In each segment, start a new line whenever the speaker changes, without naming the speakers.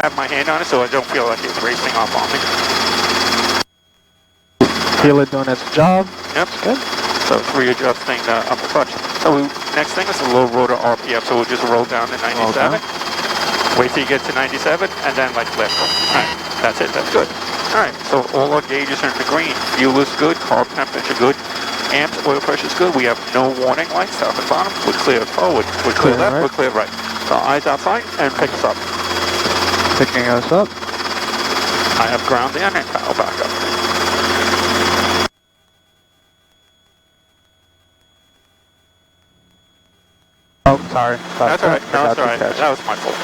have my hand on it so I don't feel like it's racing off on me.
Feel it doing its job.
Yep.
That's good.
So it's readjusting the upper clutch. So next thing is a low rotor RPF, so we'll just roll down to 97. Okay. Wait till you get to 97 and then like lift. Alright, that's it, that's good. Alright, so all our gauges are in the green. Fuel is good, carb temperature good, amps, oil pressure is good. We have no warning lights, top and bottom. We're clear forward, we're clear left, right. We're clear right. So eyes outside and pick us up.
Picking us up.
I have ground in and power back up.
Oh, sorry.
That's alright, no, that's alright. That was my fault.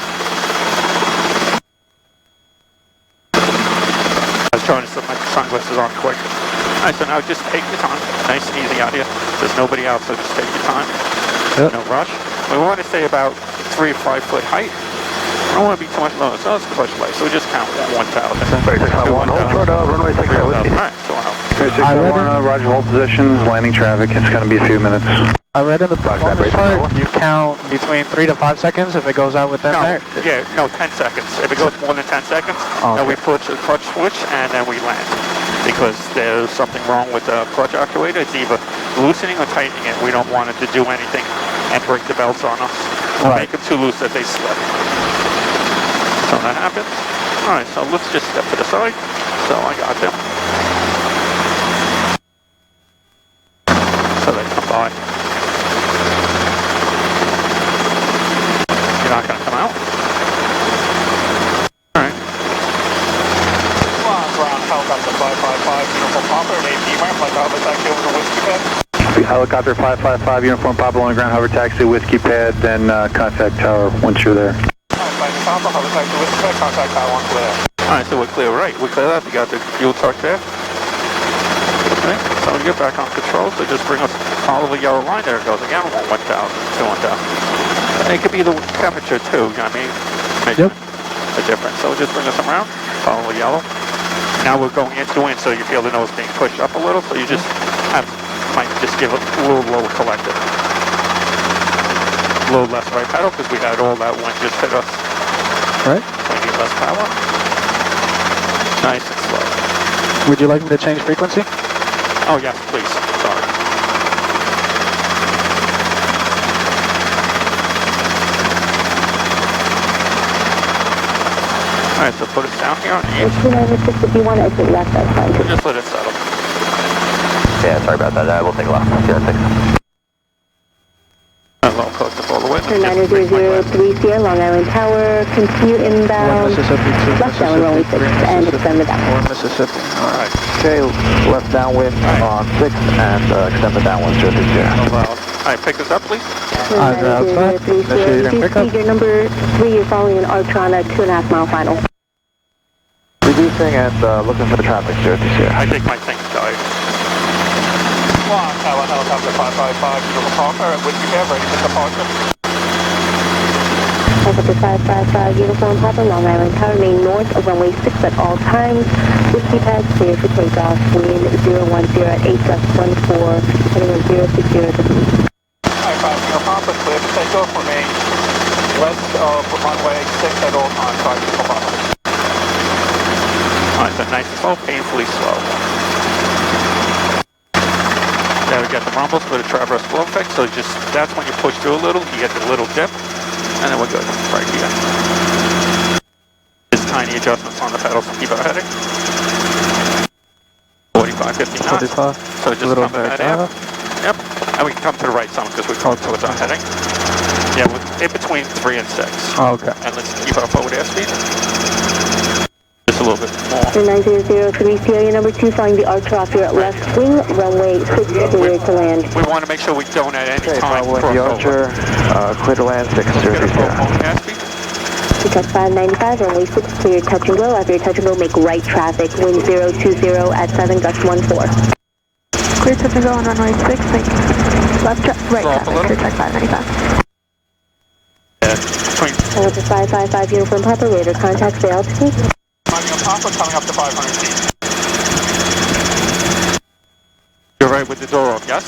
I was trying to set my sunglasses on quick. Alright, so now just take your time. Nice and easy out here. There's nobody else, so just take your time. Yep. No rush. We want to stay about 3 or 5 foot height. I don't want to be too much lower, so let's clutch light. So we just count 1,000.
Hold short of runway 6
Alright, so
Roger, hold positions, landing traffic. It's going to be a few minutes.
I read in the performance chart, you count between 3 to 5 seconds if it goes out within there?
Yeah, no, 10 seconds. If it goes more than 10 seconds, then we push the clutch switch and then we land. Because there's something wrong with the clutch actuator. It's either loosening or tightening it. We don't want it to do anything and break the belts on us. Or make them too loose that they slip. So that happens. Alright, so let's just step to the side. So I got them. So they come by. You're not going to come out? Alright. Ground helicopter 555, uniform Papa, and AP ramp, like I'll taxi over to Whiskey Pad.
Helicopter 555, uniform Papa on the ground, hover taxi, Whiskey Pad, then contact tower once you're there.
Papa, hover taxi, Whiskey Pad, contact tower once we're there. Alright, so we're clear right. We're clear left. You got the fuel truck there. Okay, so we get back on control, so just bring us, follow the yellow line. There it goes again, 1,000 to 1,000. It could be the temperature too, you know what I mean? Make a difference. So just bring us around, follow the yellow. Now we're going into wind, so you feel the nose being pushed up a little, so you just might just give a little lower collector. A little less right pedal, because we had all that wind just hit us.
Right.
So we need less power. Nice and slow.
Would you like me to change frequency?
Oh yes, please. Sorry. Alright, so put us down here on the edge.
296, if you want to exit left, that's fine.
Just let it settle.
Yeah, sorry about that. We'll take a left. Yeah, thanks.
Low coast all the way.
9030 Long Island Tower, continue inbound, left down runway 6, and extend the downwind.
Mississippi.
Alright.
Okay, left downwind on 6 and extend the downwind to 6.
No problem. Alright, pick us up, please.
Outside. Initiating pickup.
Your number 3, you're following an Artron at 2.5 mile final.
Reducing and looking for the traffic, 0 to 0.
I think my thing died. Long Tower, helicopter 555, Uniform Parker, at Whiskey Pad, ready for departure.
Helicopter 555, Uniform Papa, Long Island Tower, remain north of runway 6 at all times. Whiskey Pad, clear for takeoff, wind 010 at 8 gust 14, heading on 060 degrees.
Alright, 5 Uniform Papa, clear for takeoff, remain west of runway 6 at all times, 5 Uniform Papa. Alright, so nice and slow, painfully slow. Now we got the rumbles for the traverse flow effect, so just that's when you push through a little, you get the little dip, and then we're good right here. Just tiny adjustments on the pedals to keep our heading. 45, 50 knots.
45.
So just come to that air. Yep. And we can come to the right some because we're close towards our heading. Yeah, in between 3 and 6.
Oh, okay.
And let's keep our forward airspeed. Just a little bit more.
9003 Sierra number 2, flying the Archer off your left wing, runway 6, clear to land.
We want to make sure we don't at any time
cross the Archer, clear to land 6, 0 to 0.
Check 595, runway 6, clear touch and go. After your touch and go, make right traffic, wind 020 at 7, gust 14.
Clear touch and go on runway 6, thank you. Right traffic, clear check 595.
Helicopter 555, Uniform Papa, radar contact, stay altitude.
Climbing up Papa, coming up to 500 feet. You're right with the door off, yes?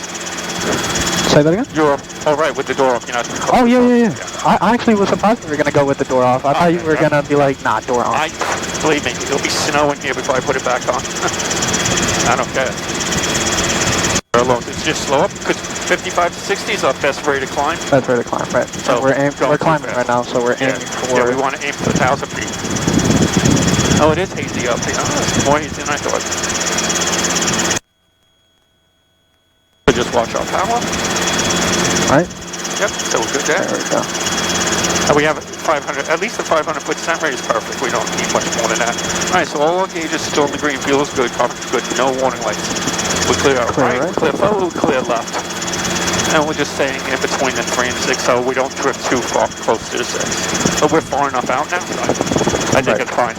Say that again?
You're all right with the door off, you're not...
Oh, yeah. I actually was surprised we were going to go with the door off. I thought you were going to be like, nah, door on.
Believe me, it'll be snowing here before I put it back on. I don't care. It's just slow up, because 55 to 60 is our best rate of climb.
Best rate of climb, right. So we're climbing right now, so we're aiming for...
Yeah, we want to aim for 1,000 feet. Oh, it is hazy up here. Oh, it's more hazy than I thought. So just watch our power.
Right?
Yep, so we're good there.
There we go.
And we have 500, at least the 500-foot descent rate is perfect. We don't need much more than that. All right, so all our gauges still in the green. Fuel's good, carburetor's good, no warning lights. We clear out right, clear forward, clear left. And we're just staying in between the 3 and 6, so we don't drift too far close to the 6. But we're far enough out now, so I think it's fine.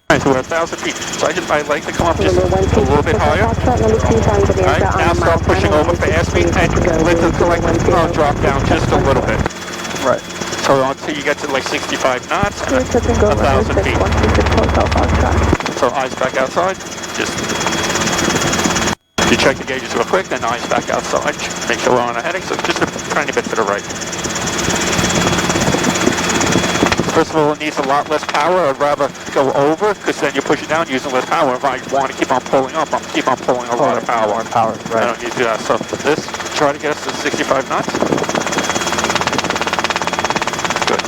Alright, so we're 1,000 feet. So I like to come up just a little bit higher. Alright, now start pushing over fast speed and let the collector drop down just a little bit.
Right.
So until you get to like 65 knots and 1,000 feet. So eyes back outside. Just you check the gauges real quick, then eyes back outside. Make sure we're on a heading. So just a tiny bit to the right. First of all, it needs a lot less power. I'd rather go over, because then you push it down using less power. If I want to keep on pulling up, I'm keep on pulling a lot of power.
Right.
I don't need to do that. So for this, try to get us to 65 knots. Good.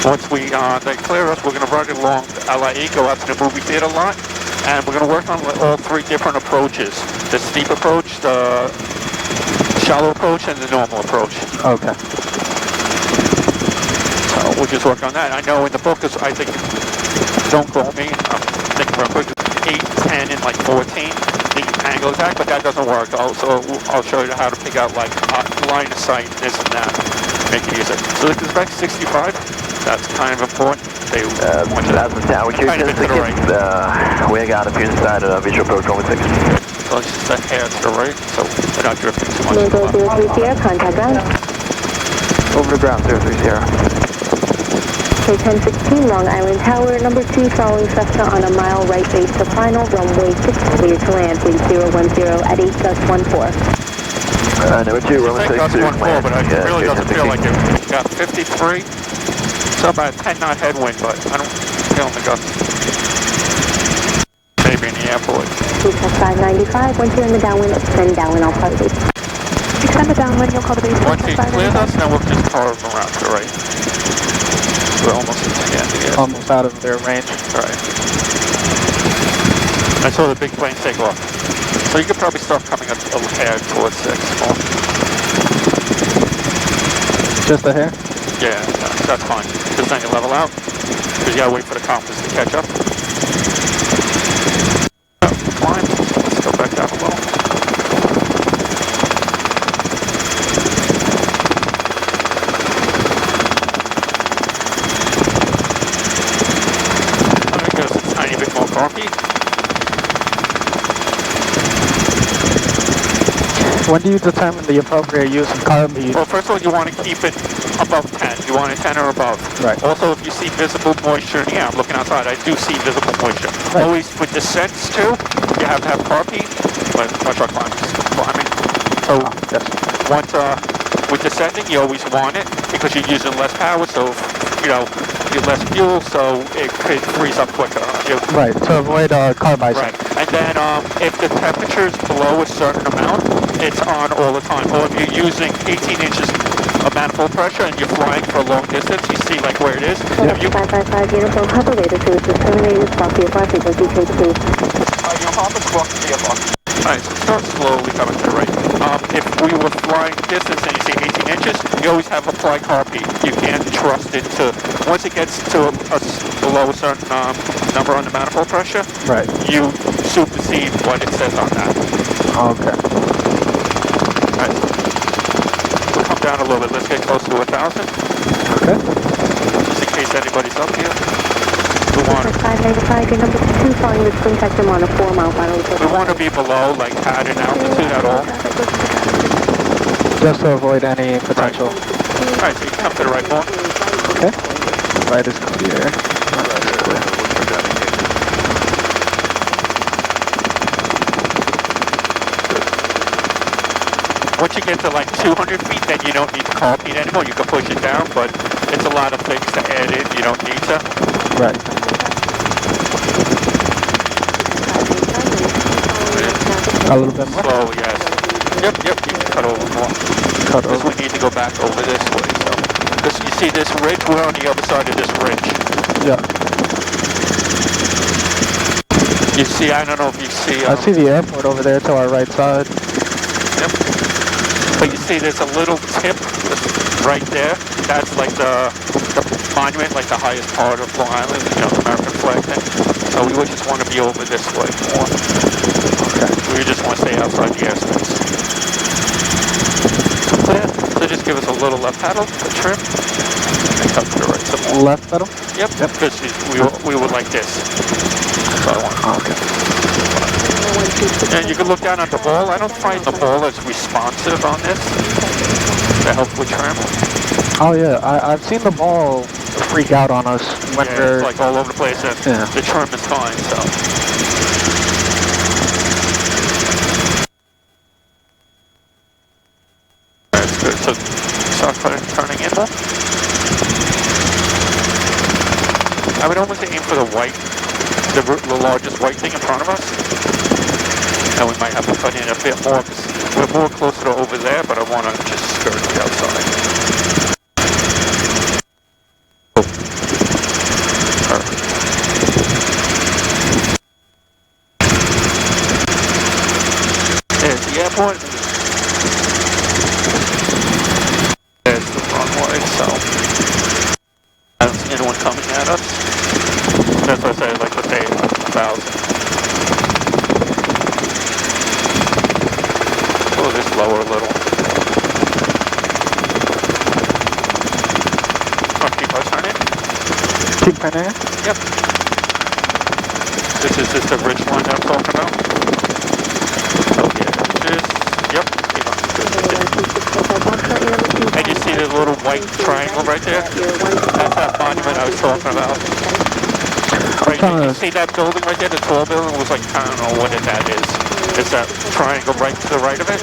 Once they clear us, we're going to run it along LIE, go out to the movie theater lot, and we're going to work on all 3 different approaches. The steep approach, the shallow approach, and the normal approach.
Okay.
So we'll just work on that. I know in the book, I think, don't quote me, I'm thinking real quick, 8, 10, and like 14, the angle attack, but that doesn't work. Also, I'll show you how to pick out like line of sight, this and that, make it easier. So this is back to 65, that's kind of important. They want you
that's down.
kind of bit to the right.
We got a few inside of visual approach 116.
So it's just a hair to the right, so we're not drifting too much.
Logo 030, contact ground.
Over the ground, 030.
Okay, 1016, Long Island Tower, number 2, following Cessna on a mile right base to final, runway 6, clear to land, wind 010 at 8 gust 14.
Number 2, runway 6,
gust 14, but it really doesn't feel like it. We got 53, so about a 10 knot headwind, but I don't feel the gust. Maybe in the airport.
Test 595, once you're in the downwind, extend downwind, I'll call the base.
Extend the downwind, you'll call the base.
Once he clears us, then we'll just carve around to the right. We're almost at the end here.
Almost out of their range.
Right. And so the big planes take off. So you could probably start coming a little hair towards 6 more.
Just a hair?
Yeah, that's fine. Just then you level out. Because you gotta wait for the compass to catch up. Climb. Let's go back down a little. I'm going to go a tiny bit more coffee.
When do you determine the appropriate use of carb heat?
Well, first of all, you want to keep it above 10. You want it 10 or above.
Right.
Also, if you see visible moisture, yeah, I'm looking outside, I do see visible moisture.
Right.
Always with descents too, you have to have carb heat, but watch our climbing. So,
yes.
once, with descending, you always want it, because you're using less power, so, you know, you're less fuel, so it could freeze up quicker.
Right, to avoid carb icing.
Right, and then if the temperature is below a certain amount, it's on all the time. Or if you're using 18 inches of manifold pressure and you're flying for a long distance, you see like where it is. If you
555, uniform Papa Later to disseminated squawk VFR frequency change please.
your Papa squawk VFR. Alright, so start slowly coming to the right. If we were flying distance and you see 18 inches, you always have applied carb heat. You can't trust it to, once it gets to below a certain number on the manifold pressure,
right,
you supersede what it says on that.
Okay.
Alright, we'll come down a little bit. Let's get close to 1,000.
Okay.
Just in case anybody's up here. We want
595, your number 2 following the spring sector on a 4-mile final.
We want to be below, like, at an altitude at all.
Just to avoid any potential
Alright, so you come to the right more.
Okay. Right is clear.
Once you get to like 200 feet, then you don't need the car feet anymore. You can push it down, but it's a lot of things to add in. You don't need to.
Right. A little bit more?
Slow, yes. Yep, you can cut over more.
Cut
Because
over.
we need to go back over this way, so. Because you see this ridge, we're on the other side of this ridge.
Yeah.
You see, I don't know if you see...
I see the airport over there to our right side.
Yep. But you see there's a little tip right there. That's like the monument, like the highest part of Long Island, you know, the American flag thing. So we would just want to be over this way more.
Okay.
We just want to stay outside the airspace. So yeah, so just give us a little left paddle, a trim, and come to the right some more.
Left pedal?
Yep, because we would like this. So I want.
Okay.
And you can look down at the ball. I don't find the ball as responsive on this to help with trim.
Oh yeah, I've seen the ball freak out on us when we're...
It's like all over the place, and the trim is fine, so. That's good. So start turning in more. I would almost aim for the white, the largest white thing in front of us. And we might have to put in a bit more, because we're more closer to over there, but I want to just skirt the outside. Oh. Perfect. There's the airport. There's the runway, so I don't see anyone coming at us. That's what I say, like let's say 1,000. Oh, this lower a little. Oh, keep our turn in?
Keep turning in?
Yep. This is just the ridge line that I'm talking about. Oh yeah, just, yep, keep on. And you see the little white triangle right there? That's that monument I was talking about. Right, you see that building right there, the tall building? It was like, I don't know what that is. Is that triangle right to the right of it?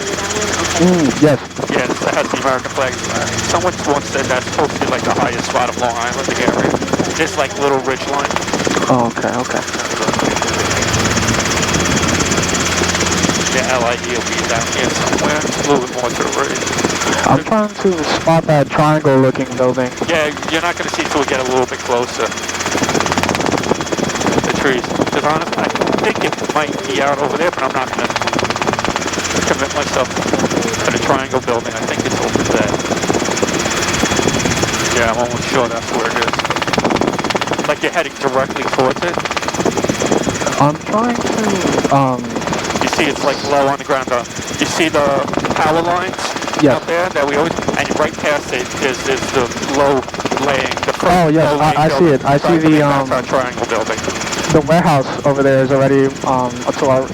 Yes.
Yes, that has the American flag. Someone once said that's supposed to be like the highest spot of Long Island, the area. This like little ridge line.
Oh, okay, okay.
The LID will be down here somewhere, a little bit more to the right.
I'm trying to spot that triangle looking building.
Yeah, you're not going to see till we get a little bit closer. The trees. Because honestly, I think it might be out over there, but I'm not going to commit myself to the triangle building. I think it's over there. Yeah, I'm almost sure that's where it is. Like you're heading directly towards it.
I'm trying to,
You see it's like low on the ground. You see the power lines up there that we always, and right past it is the low laying, the first
oh yes, I see it. I see the,
that's our triangle building.
The warehouse over there is already, up to our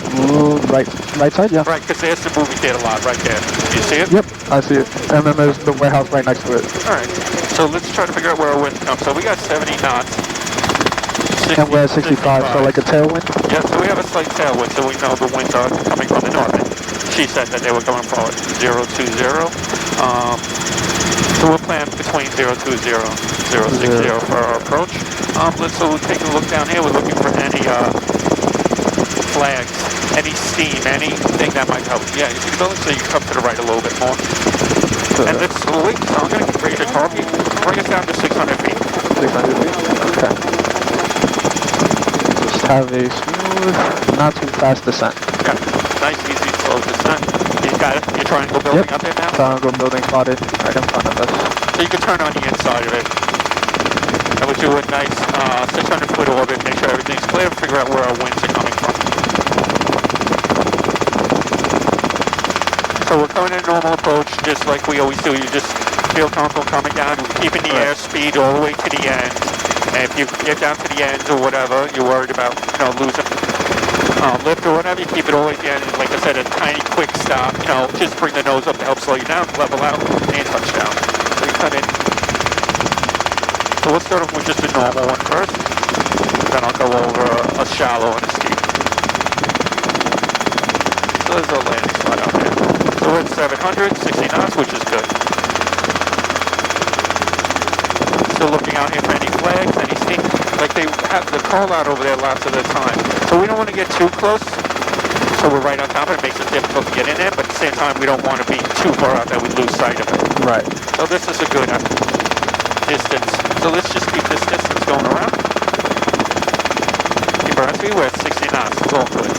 right side, yeah.
Right, because there's the movie theater lot right there. Do you see it?
Yep, I see it. And then there's the warehouse right next to it.
Alright, so let's try to figure out where our wind comes. So we got 70 knots. 60,
and we're at 65, so like a tailwind?
Yeah, so we have a slight tailwind, so we know the winds are coming from the north. And she said that they were going from 020. So we'll plan between 020, 060 for our approach. So we'll take a look down here. We're looking for any flags, any steam, anything that might help. Yeah, you see the building? So you come to the right a little bit more. And let's wait. So I'm going to raise your car. Bring us down to 600 feet.
600 feet? Okay. Just have a smooth, not too fast descent.
Yeah, nice, easy, slow descent. You got it? Your triangle building up there now?
Triangle building spotted right in front of us.
So you can turn on the inside of it. And we'll do a nice 600-foot orbit, make sure everything's clear, figure out where our winds are coming from. So we're coming in normal approach, just like we always do. You just feel comfortable coming down, keeping the airspeed all the way to the end. And if you get down to the end or whatever, you're worried about, losing lift or whatever, you keep it all the way at the end. And like I said, a tiny quick stop, just bring the nose up to help slow you down, level out, and touchdown. So you cut in. So we'll start off with just a normal one first. Then I'll go over a shallow and a steep. So there's a landing spot out there. So we're at 700, 60 knots, which is good. Still looking out here for any flags, any steam. Like they have the call out over there lots of the time. So we don't want to get too close. So we're right on top of it. It makes it difficult to get in there, but at the same time we don't want to be too far out that we lose sight of it.
Right.
So this is a good distance. So let's just keep this distance going around. Keep our speed. We're at 60 knots. It's all good.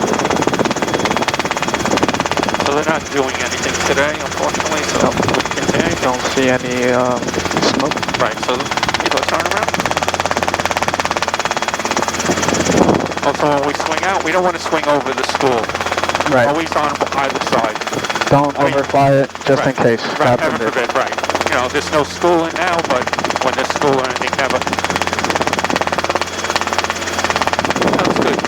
So they're not doing anything today, unfortunately, so we continue.
Don't see any smoke.
Right, so keep our turn around. Also, when we swing out, we don't want to swing over the school.
Right.
Always on either side.
Don't overfly it, just in case.
Right, heaven forbid, right. You know, there's no schooling now, but when there's school or anything, never. Sounds good.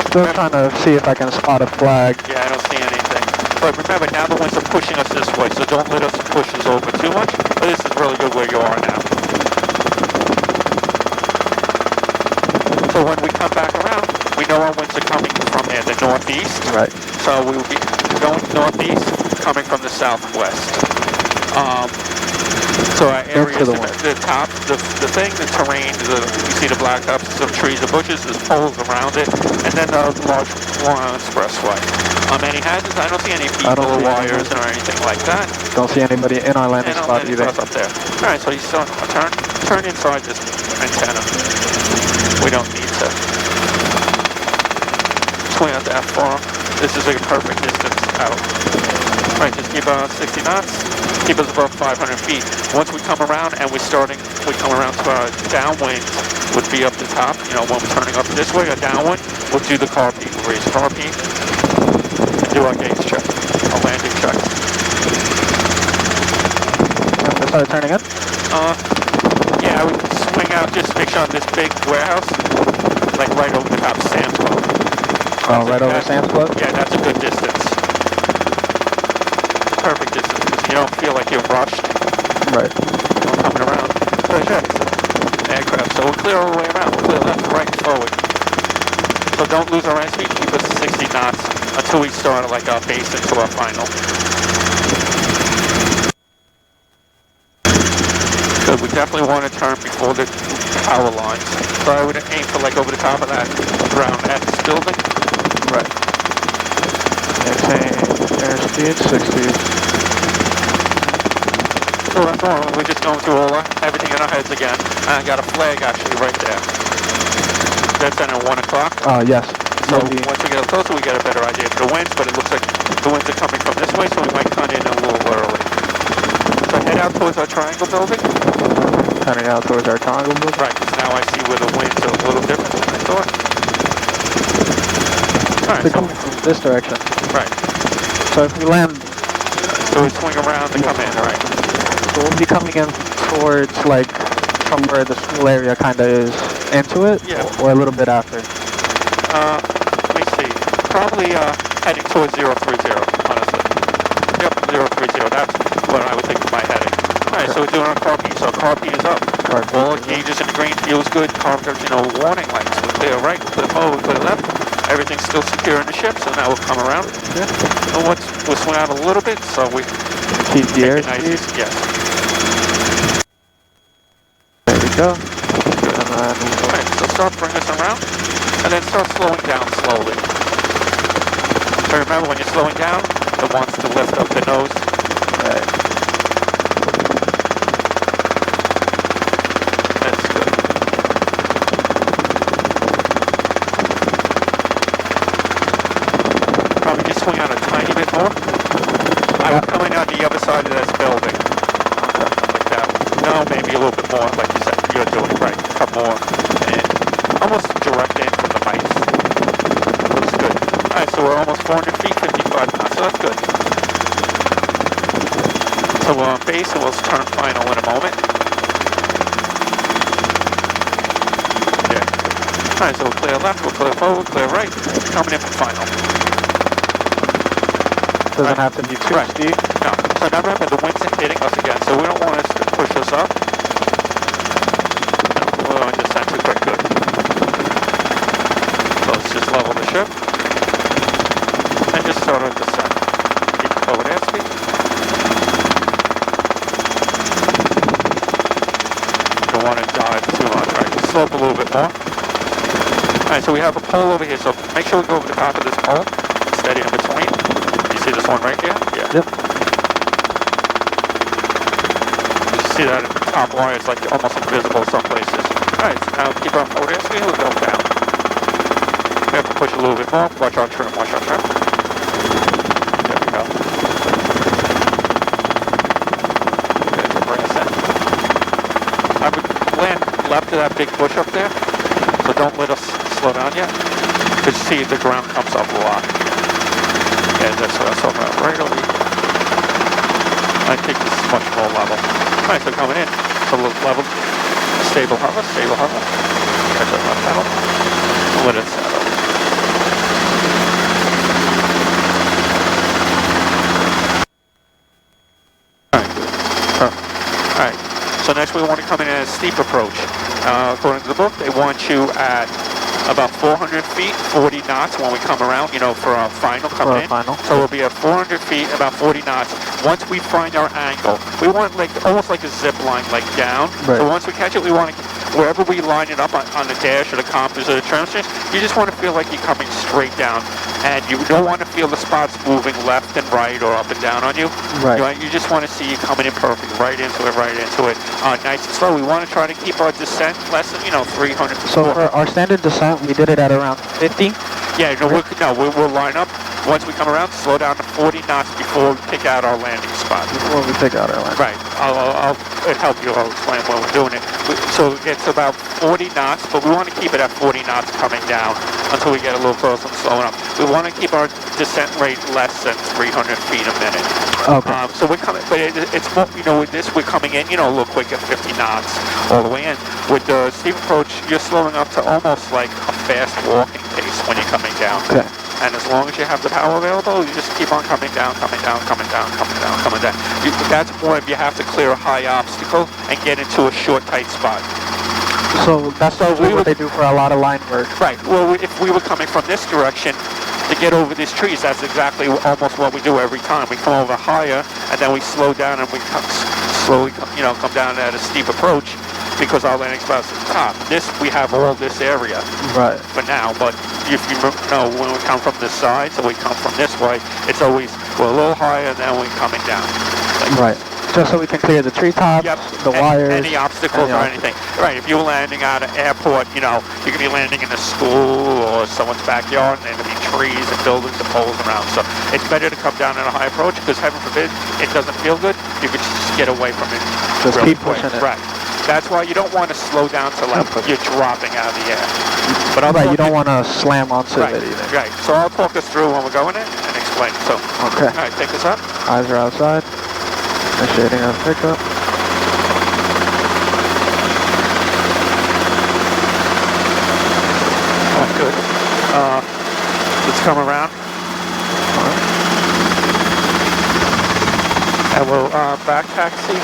Still trying to see if I can spot a flag.
Yeah, I don't see anything. But remember, now the winds are pushing us this way, so don't let us push us over too much. But this is really good where you are now. So when we come back around, we know our winds are coming from there, the northeast.
Right.
So we will be going northeast, coming from the southwest. So our area is the top, the thing, the terrain, you see the blacktops, some trees and bushes, there's poles around it, and then the large expressway. Any hazards? I don't see any people or wires or anything like that.
Don't see anybody in our landing spot either.
Up there. All right, so you saw a turn inside this antenna. We don't need to swing out that far. This is a perfect distance out. All right, just keep 60 knots. Keep us above 500 feet. Once we come around and we come around to our downwind, would be up the top. You know, when we're turning up this way, a downwind, we'll do the car peak, raise car peak, and do our gauge check, our landing check.
Let's start turning in?
Yeah, we can swing out, just make sure on this big warehouse, like right over the top of Sam's Club.
Oh, right over Sam's Club?
Yeah, that's a good distance. Perfect distance, because you don't feel like you're rushed.
Right.
Coming around. Aircraft, so we'll clear all the way around. We'll clear left, right, forward. So don't lose our airspeed. Keep us at 60 knots until we start like our base into our final. So we definitely want to turn before the power lines. So I would aim for like over the top of that ground at this building.
Right. Maintain airspeed 60.
So that's all. We're just going through everything in our heads again. I got a flag actually right there. That's at 1 o'clock.
Yes.
So once we get up closer, we get a better idea of the winds, but it looks like the winds are coming from this way, so we might cut in a little early. So head out towards our triangle building.
Turning out towards our triangle building?
Right, because now I see where the winds are a little different than I thought. Alright,
They're coming from this direction.
Right.
So if we land...
So we swing around and come in, right?
So we'll be coming in towards, like, from where the school area kind of is into it?
Yeah.
Or a little bit after?
Let me see. Probably heading towards 030, honestly. Yep, 030. That's what I would think of my heading. Alright, so we're doing our car P. So car P is up. All gauges in the green, feels good. Car, warning lights. We're clear right, we're clear forward, we're clear left. Everything's still secure in the ship, so now we'll come around.
Yeah.
So we'll swing out a little bit, so we
keep the airspeed.
Nice. Yes.
There we go.
Good. Alright, so start bringing us around, and then start slowing down slowly. So remember, when you're slowing down, it wants to lift up the nose.
Right.
That's good. Probably just swing out a tiny bit more. I would come in on the other side of this building. Like that. No, maybe a little bit more, like you said. You're doing it right. Come more. And almost direct in from the mics. Looks good. Alright, so we're almost 400 feet, 55 knots, so that's good. So we're on base, and we'll turn final in a moment. Yeah. Alright, so we'll clear left, we'll clear forward, clear right. Coming in for final.
Doesn't have to be too steep.
No. So So now remember, the winds are hitting us again, so we don't want us to push us up. We're going to descend too quick, good. So let's just level the ship. And just start our descent. Keep it forward airspeed. Don't want to dive too much, right? We'll slope a little bit more. Alright, so we have a pole over here, so make sure we go over the top of this pole. Steady in between. You see this one right here? Yeah.
Yep.
You see that at the top wire, it's like almost invisible in some places. Alright, so now keep our forward airspeed, we'll go down. We have to push a little bit more. Watch our trim, watch our trim. There we go. Okay, so bring us in. I would land left of that big bush up there, so don't let us slow down yet. Because see, the ground comes up a lot. Yeah, that's what I saw right over here. I think this is much more level. Alright, so coming in, so level, stable hover, stable hover. Catch up on pedal. Let it settle. Alright, good. Alright, so next we want to come in at a steep approach. According to the book, they want you at about 400 feet, 40 knots when we come around, you know, for our final coming in.
Final.
So we'll be at 400 feet, about 40 knots. Once we find our angle, we want like almost like a zip line, like down.
Right.
So once we catch it, we want to, wherever we line it up on the dash or the compass or the trim string, you just want to feel like you're coming straight down. And you don't want to feel the spots moving left and right or up and down on you.
Right.
You just want to see you coming in perfect, right into it, right into it. Nice and slow. We want to try to keep our descent less than, 300 feet.
So for our standard descent, we did it at around 50.
Yeah, we'll line up. Once we come around, slow down to 40 knots before we pick out our landing spot.
Before we pick out our landing.
Right. I'll help you. I'll explain when we're doing it. So it's about 40 knots, but we want to keep it at 40 knots coming down until we get a little closer and slowing up. We want to keep our descent rate less than 300 feet a minute.
Okay.
So we're coming, but it's more, with this, we're coming in, a little quicker, 50 knots all the way in. With the steep approach, you're slowing up to almost like a fast walking pace when you're coming down.
Okay.
And as long as you have the power available, you just keep on coming down, coming down, coming down, coming down, coming down. That's more if you have to clear a high obstacle and get into a short, tight spot.
So that's what they do for a lot of line work.
Right. Well, if we were coming from this direction to get over these trees, that's exactly almost what we do every time. We come over higher, and then we slow down, and we slowly come down at a steep approach because our landing spot's at the top. We have all this area.
Right.
For now, but if you know, when we come from this side, so we come from this way, it's always, we're a little higher, and then we're coming down.
Right. Just so we can clear the treetops, the wires.
Any obstacles or anything. Right, if you're landing at an airport, you could be landing in a school or someone's backyard, and there'll be trees and buildings and poles around. So it's better to come down at a high approach, because heaven forbid, it doesn't feel good. You could just get away from it.
Just keep pushing it.
Right. That's why you don't want to slow down to like you're dropping out of the air. But
you don't want to slam onto it either.
Right. So I'll talk us through when we're going in and explain. So,
okay.
All right, take us up.
Eyes are outside. Initiating our pickup.
Oh, good. Let's come around. And we'll back taxi.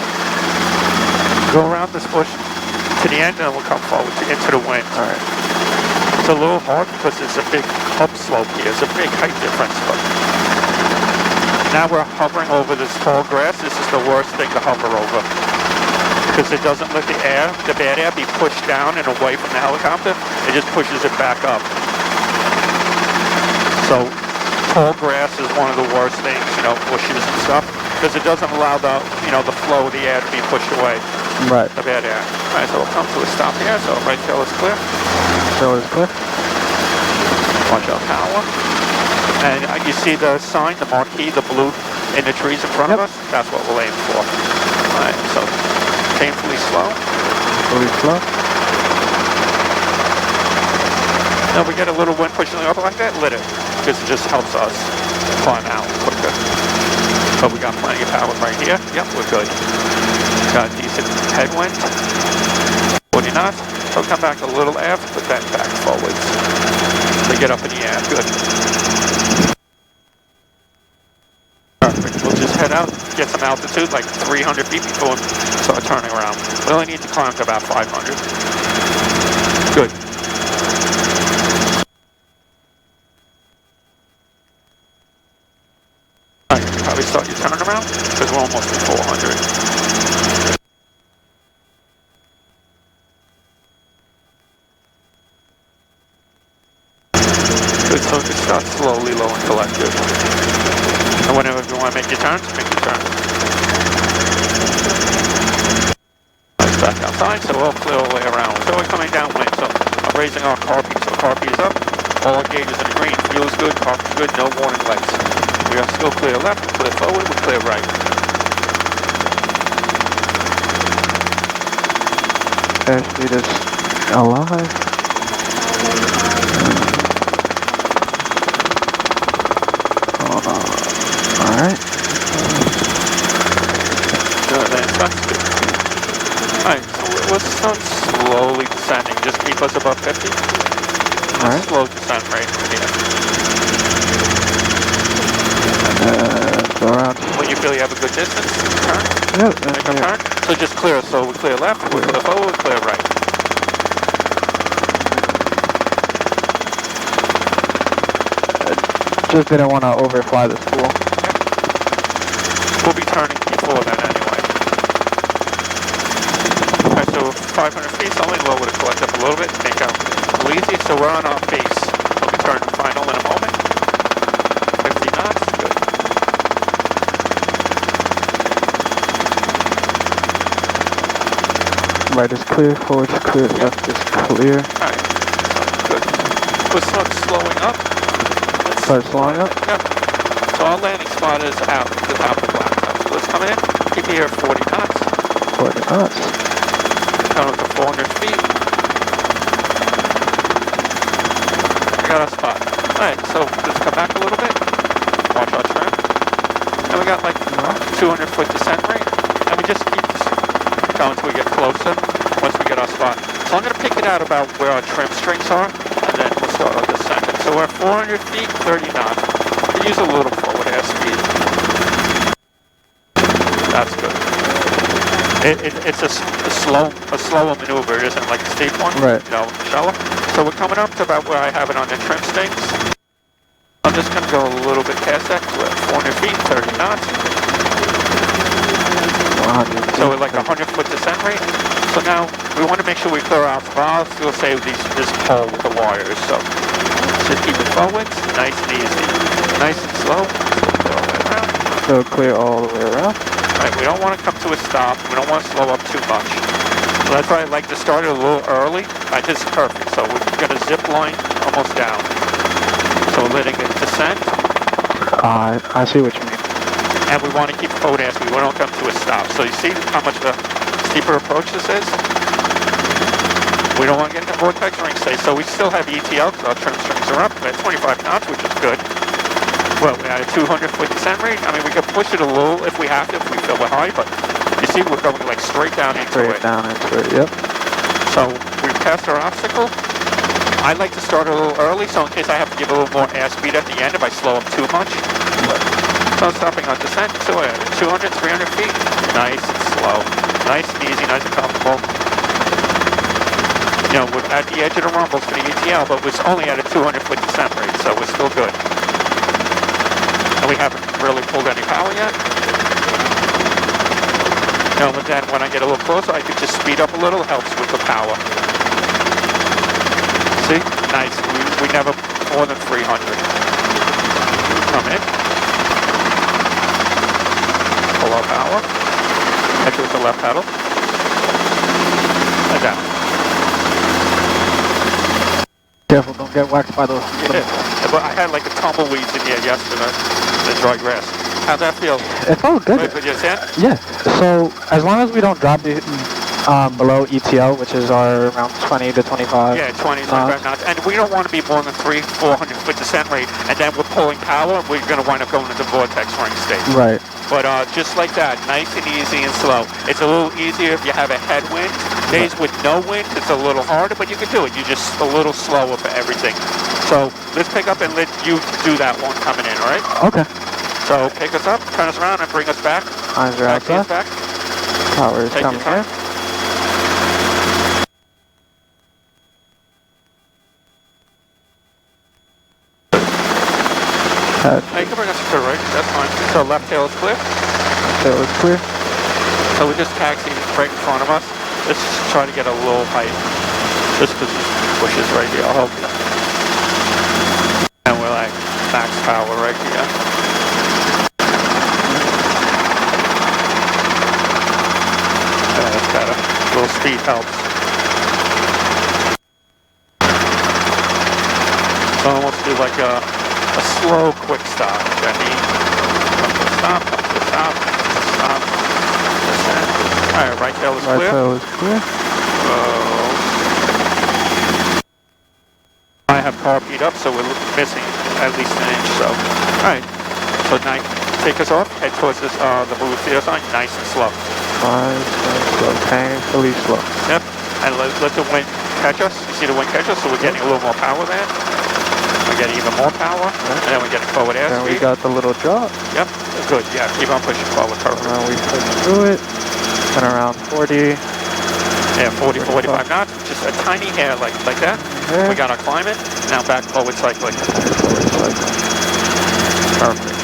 Go around this bush to the end, and we'll come forward into the wind.
All right.
It's a little hard because it's a big upslope here. It's a big height difference, but now we're hovering over this tall grass. This is the worst thing to hover over because it doesn't let the bad air, be pushed down and away from the helicopter. It just pushes it back up. So tall grass is one of the worst things, bushes and stuff, because it doesn't allow the flow of the air to be pushed away.
Right.
The bad air. All right, so we'll come to a stop here. So right tail is clear.
Tail is clear.
Watch our power. And you see the sign, the marquee, the blue in the trees in front of us? That's what we'll aim for. All right, so painfully slow.
Really slow.
Now we get a little wind pushing up like that, let it, because it just helps us climb out quicker. But we got plenty of power right here. Yep, we're good. Got a decent headwind. 40 knots. So come back a little aft, but then back forwards. So get up in the air. Good. Perfect. We'll just head out, get some altitude, like 300 feet before we start turning around. We only need to climb to about 500. Good. Alright, you probably start your turnaround, because we're almost at 400. Good, so just start slowly low and collective. And whenever you want to make your turns, make your turns. Nice, back outside, so we'll clear all the way around. So we're coming downwind, so I'm raising our carpy, so carpy is up. All our gauges in the green, fuel's good, carpy's good, no warning lights. We are still clear left, we clear forward, we clear right.
Airspeed is alive. Alright.
Good, that's good. Alright, so we'll start slowly descending, just keep us above 50.
Alright.
Slow descent rate from here.
Go around.
When you feel you have a good distance, turn.
Yep,
Make a turn. So just clear, so we clear left, we clear forward, we clear right.
Just didn't want to overfly the spool.
We'll be turning before then anyway. Alright, so 500 feet, only lower to collect up a little bit, make out a little easy, so we're on our base. We'll be turning final in a moment. 50 knots, good.
Right is clear, forward is clear, left is clear.
Alright, good. We'll start slowing up.
Start slowing up?
Yep. So our landing spot is out the top of the blacktop. So let's come in, keep you here at 40 knots.
40 knots.
Come up to 400 feet. We got our spot. Alright, so let's come back a little bit. Watch our trim. And we got like 200 foot descent rate. And we just keep going until we get closer once we get our spot. So I'm going to pick it out about where our trim strings are, and then we'll start our descent. So we're at 400 feet, 30 knots. We use a little forward air speed. That's good. It's a slower maneuver. It isn't like a steep one.
Right.
You know, shallow. So we're coming up to about where I have it on the trim strings. I'm just going to go a little bit past that. We're at 400 feet, 30 knots. So we're like 100 foot descent rate. So now we want to make sure we clear out the valves. We'll save this pole with the wires. So just keep it forward, nice and easy. Nice and slow. Clear all the way around.
So clear all the way around.
Alright, we don't want to come to a stop. We don't want to slow up too much. So that's why I like to start it a little early. This is perfect. So we're going to zip line almost down. So we're letting it descend.
I see what you mean.
And we want to keep forward air speed. We don't come to a stop. So you see how much of a steeper approach this is? We don't want to get in the vortex ring state. So we still have ETL because our trim strings are up. We're at 25 knots, which is good. Well, we had a 200 foot descent rate. I mean, we could push it a little if we have to, if we feel we're high, but you see we're going like straight down into it.
Straight down into it, yep.
So we passed our obstacle. I like to start a little early, so in case I have to give a little more air speed at the end if I slow up too much. So stopping on descent, so we're at 200, 300 feet. Nice and slow. Nice and easy, nice and comfortable. You know, we're at the edge of the rumbles for the ETL, but we're only at a 200 foot descent rate, so we're still good. And we haven't really pulled any power yet. You know, but then when I get a little closer, I could just speed up a little, helps with the power. See? Nice. We never more than 300. Come in. Pull our power. Head with the left pedal. And down.
Careful, don't get whacked by those.
Yeah. But I had like a tumbleweeds in here yesterday. The dry grass. How'd that feel?
It felt good.
With your hand?
Yeah. So as long as we don't drop the below ETL, which is our around 20 to 25.
Yeah, 20, 25 knots. And we don't want to be more than 300-400 foot descent rate, and then we're pulling power, we're going to wind up going into vortex ring state.
Right.
But just like that, nice and easy and slow. It's a little easier if you have a headwind. Days with no wind, it's a little harder, but you can do it. You're just a little slower for everything. So let's pick up and let you do that one coming in, all right?
Okay.
So pick us up, turn us around, and bring us back.
Eyes are
Taxi us
outside.
back.
Power is
Take
coming
your time.
in.
You can bring us to the right, that's fine. So left tail is clear.
Tail is clear.
So we just taxied right in front of us. Let's try to get a low height. Just because these bushes right here, I'll help you. And we're like max power right here. Yeah, that's better. A little speed helps. So almost do like a slow quick stop. Jenny. Come to a stop, come to a stop, stop. Alright, right tail is clear.
Right tail is clear.
I have car beat up, so we're missing at least an inch. So, alright. So now take us off, head towards this, the blue theater sign, nice and slow.
Nice and slow, painfully slow.
Yep. And let the wind catch us. You see the wind catch us, so we're getting a little more power there. We're getting even more power, and then we're getting forward airspeed.
Then we got the little drop.
Yep. Good. Yeah. Keep on pushing forward. Perfect.
Now we push through it. And around 40.
Yeah, 40, 45 knots. Just a tiny hair like that.
Okay.
We got our climate. Now back forward cycling. Perfect.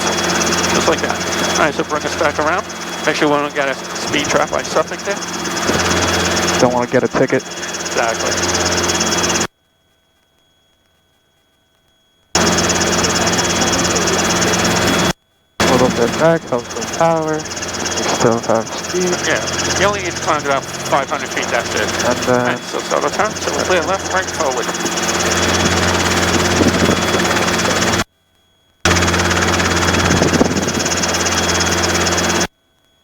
Just like that. All right, so bring us back around. Make sure we don't get a speed trap by Suffolk there.
Don't want to get a ticket.
Exactly.
A little bit back, helps with power. We still have speed.
Yeah, you only need to climb about 500 feet, that's it.
And then...
And so start the turn, so we're clear left, right, forward.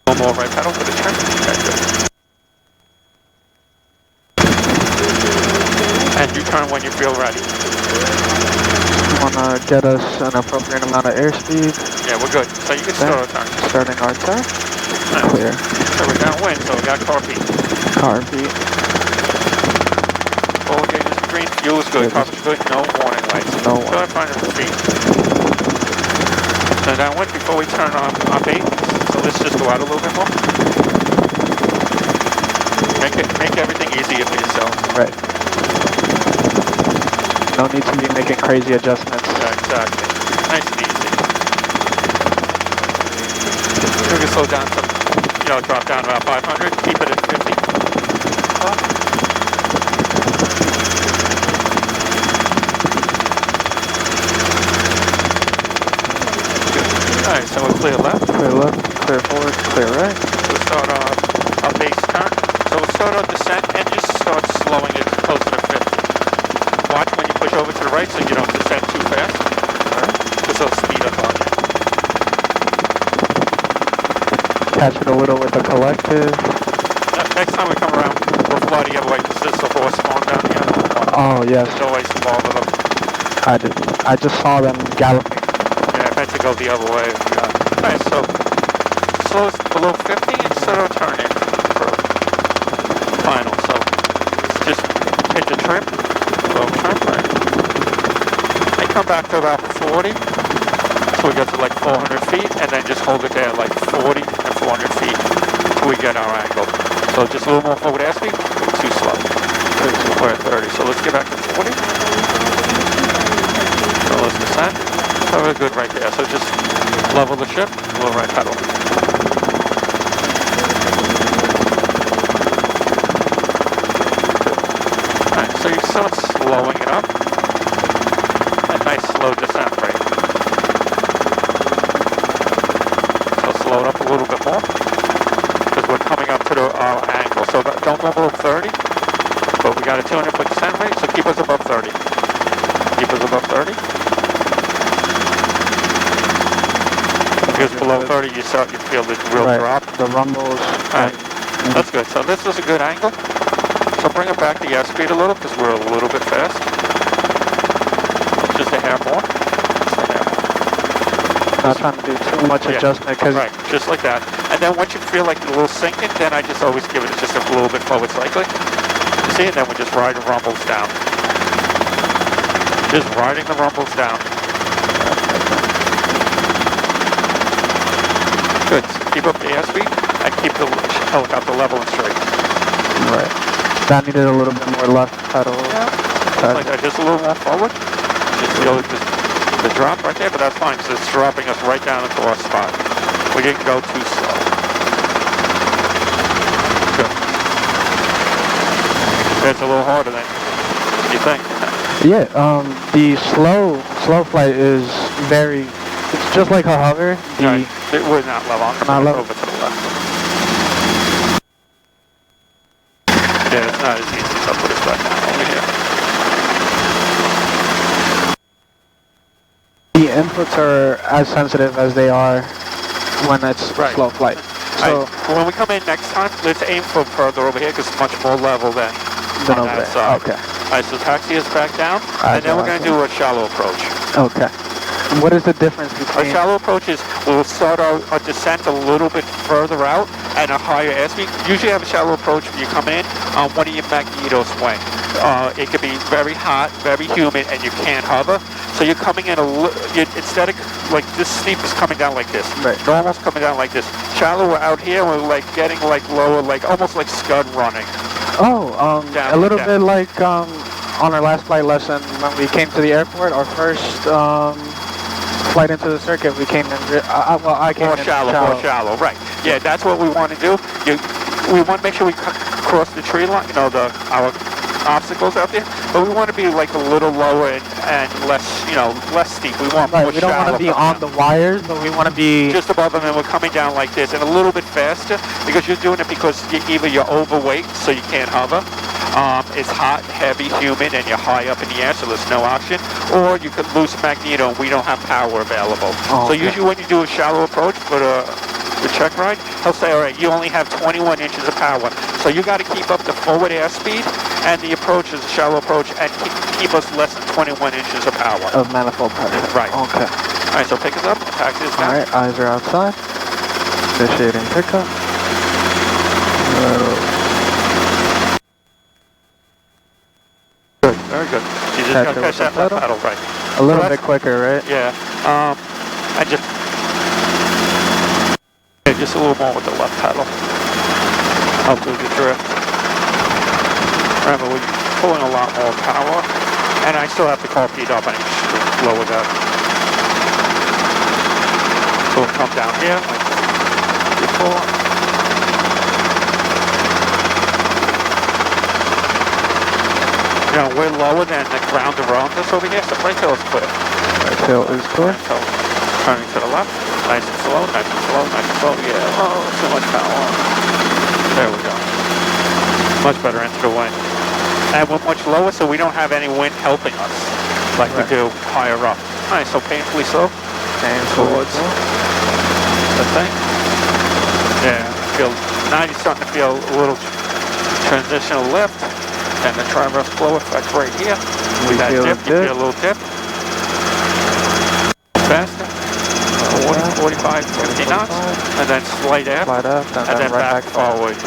One more right pedal for the turn. Okay, good. And you turn when you feel ready.
Want to get us an appropriate amount of airspeed.
Yeah, we're good. So you can start our turn.
Starting our turn.
Nice.
Clear.
So we're downwind, so we got car beat.
Car beat.
Full gauge is green, fuel is good, car's good, no warning lights.
No
Go ahead, 500 feet. So downwind before we turn on our bait. So let's just go out a little bit more. Make everything easier for yourself.
Right. No need to be making crazy adjustments.
Yeah, exactly. Nice and easy. We can slow down some, drop down about 500, keep it at 50. Alright, so we're clear left.
Clear left, clear forward, clear right.
We'll start our base turn. So we'll start our descent and just start slowing it closer to 50. Watch when you push over to the right so you don't descend too fast. Alright. Because they'll speed up on you.
Catch it a little with the collective.
Next time we come around, we'll fly the other way because there's a horse farm down here.
Oh, yes.
There's always involved with them.
I just saw them galloping.
Yeah, I meant to go the other way. Alright, so slow us below 50 and start our turn in for final. So just hit the trim, low trim, right? And come back to about 40. So we get to like 400 feet and then just hold it there like 40 and 400 feet until we get our angle. So just a little more forward airspeed, too slow. We're at 30, so let's get back to 40. So let's descend. So we're good right there. So just level the ship, a little right pedal. Alright, so you start slowing it up. A nice slow descent rate. So slow it up a little bit more. Because we're coming up to our angle. So don't go below 30. But we got a 200-foot descent rate, so keep us above 30. Keep us above 30. Because below 30, you feel the real drop.
The rumbles.
Alright, that's good. So this is a good angle. So bring it back to airspeed a little, because we're a little bit fast. Just a hair more. Just a hair more.
Not trying to do too much adjustment. Cause
right, just like that. And then once you feel like a little sinking, then I just always give it just a little bit forward cycling. You see, and then we just ride the rumbles down. Just riding the rumbles down. Good. So keep up the airspeed and keep the helicopter level and straight.
Right. That needed a little bit more left pedal.
Yeah. Like that, just a little more forward. Just feel the drop right there, but that's fine because it's dropping us right down into our spot. We didn't go too slow. Good. It's a little harder than you think.
Yeah, the slow flight is very, it's just like a hover.
Right. We're not level. I'm
not level.
Over to the left. Yeah, it's not as easy, so I'll put us back down over here.
The inputs are as sensitive as they are when it's slow flight. So
when we come in next time, let's aim for further over here because it's much more level than on
over
that
there.
side.
Okay.
All right, so taxi us back down, and then we're going to do a shallow approach.
Okay. What is the difference
A
between...
shallow approach is we'll start our descent a little bit further out and a higher airspeed. Usually have a shallow approach when you come in on one of your magnetos swing. It can be very hot, very humid, and you can't hover. So you're coming in instead of like this steep is coming down like this.
Right.
Normal's coming down like this. Shallow, we're out here, we're like getting like lower, like almost like scud running.
Oh, a little bit like on our last flight lesson when we came to the airport, our first flight into the circuit, we came in, I came
more
in
shallow, right. Yeah, that's what we want to do. We want to make sure we cross the tree line, you know, our obstacles out there, but we want to be like a little lower and less, you know, less steep. We want more
we don't want to be on the wires, but we want to be
just above them, and we're coming down like this and a little bit faster because you're doing it because either you're overweight, so you can't hover. It's hot, heavy, humid, and you're high up in the air, so there's no option. Or you could lose magneto, and we don't have power available.
Oh,
so usually when you do a shallow approach for the check ride, he'll say, all right, you only have 21 inches of power. So you got to keep up the forward airspeed, and the approach is a shallow approach, and keep us less than 21 inches of power.
Of manifold pressure.
Right.
Okay.
All right, so pick us up, taxi us down.
All right, eyes are outside. Initiating pickup.
Good, very good. You just got to catch that left pedal, right.
A little bit quicker, right?
Yeah. And just a little more with the left pedal. Help do the drift. Remember, we're pulling a lot more power, and I still have the car feed up. I need to lower that. So we'll come down here like before. You know, we're lower than the ground around us over here, so right tail is clear.
Right tail is clear.
So turning to the left. Nice and slow, nice and slow, nice and slow. Yeah, oh, too much power. There we go. Much better into the wind. And we're much lower, so we don't have any wind helping us like we do higher up. All right, so painfully slow. Towards the thing. Yeah, now you're starting to feel a little transitional lift. And the transverse flow effect right here. With that dip, you feel a little dip. Faster. 45, 50 knots. And then slide aft. And then back forward.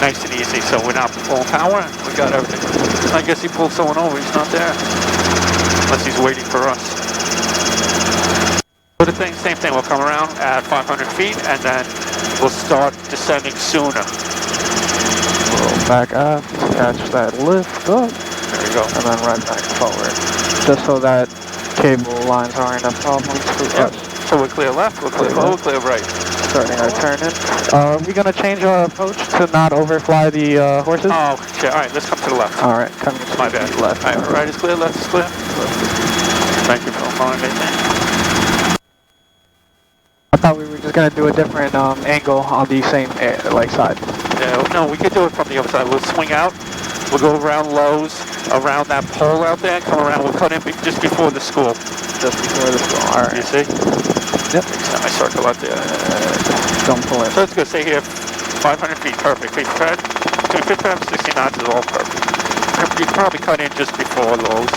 Nice and easy. So we're not full power. We got everything. I guess he pulled someone over. He's not there. Unless he's waiting for us. So the thing, same thing. We'll come around at 500 feet. And then we'll start descending sooner.
Back up, catch that lift up,
there we go,
and then right back forward, just so that cable lines aren't a problem to us.
So we're clear left, we're clear forward, we're clear right.
Starting our turn in. Are we going to change our approach to not overfly the horses?
Oh, shit, alright, let's come to the left.
Alright, coming to
my bad.
The left.
Alright, right is clear, left is clear. Thank you for reminding me.
I thought we were just going to do a different angle on the same side.
Yeah, no, we could do it from the other side. We'll swing out, we'll go around Lowe's, around that pole out there, come around, we'll cut in just before the school.
Just before the school, alright.
You see?
Yep.
I circle out there.
Don't pull in.
So it's good, stay here, 500 feet, perfect. Feet fed, between 55 and 60 knots is all perfect. You can probably cut in just before Lowe's.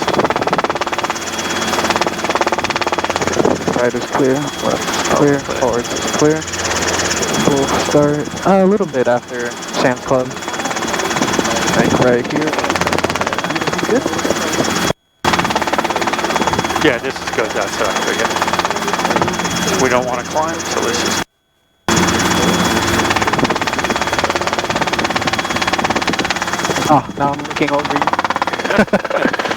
Right is clear, left is clear, forward is clear. We'll start a little bit after Sam's Club. Right here. Good.
Yeah, this is good. That's yeah. We don't want to climb, so let's just
Oh, now I'm looking over you.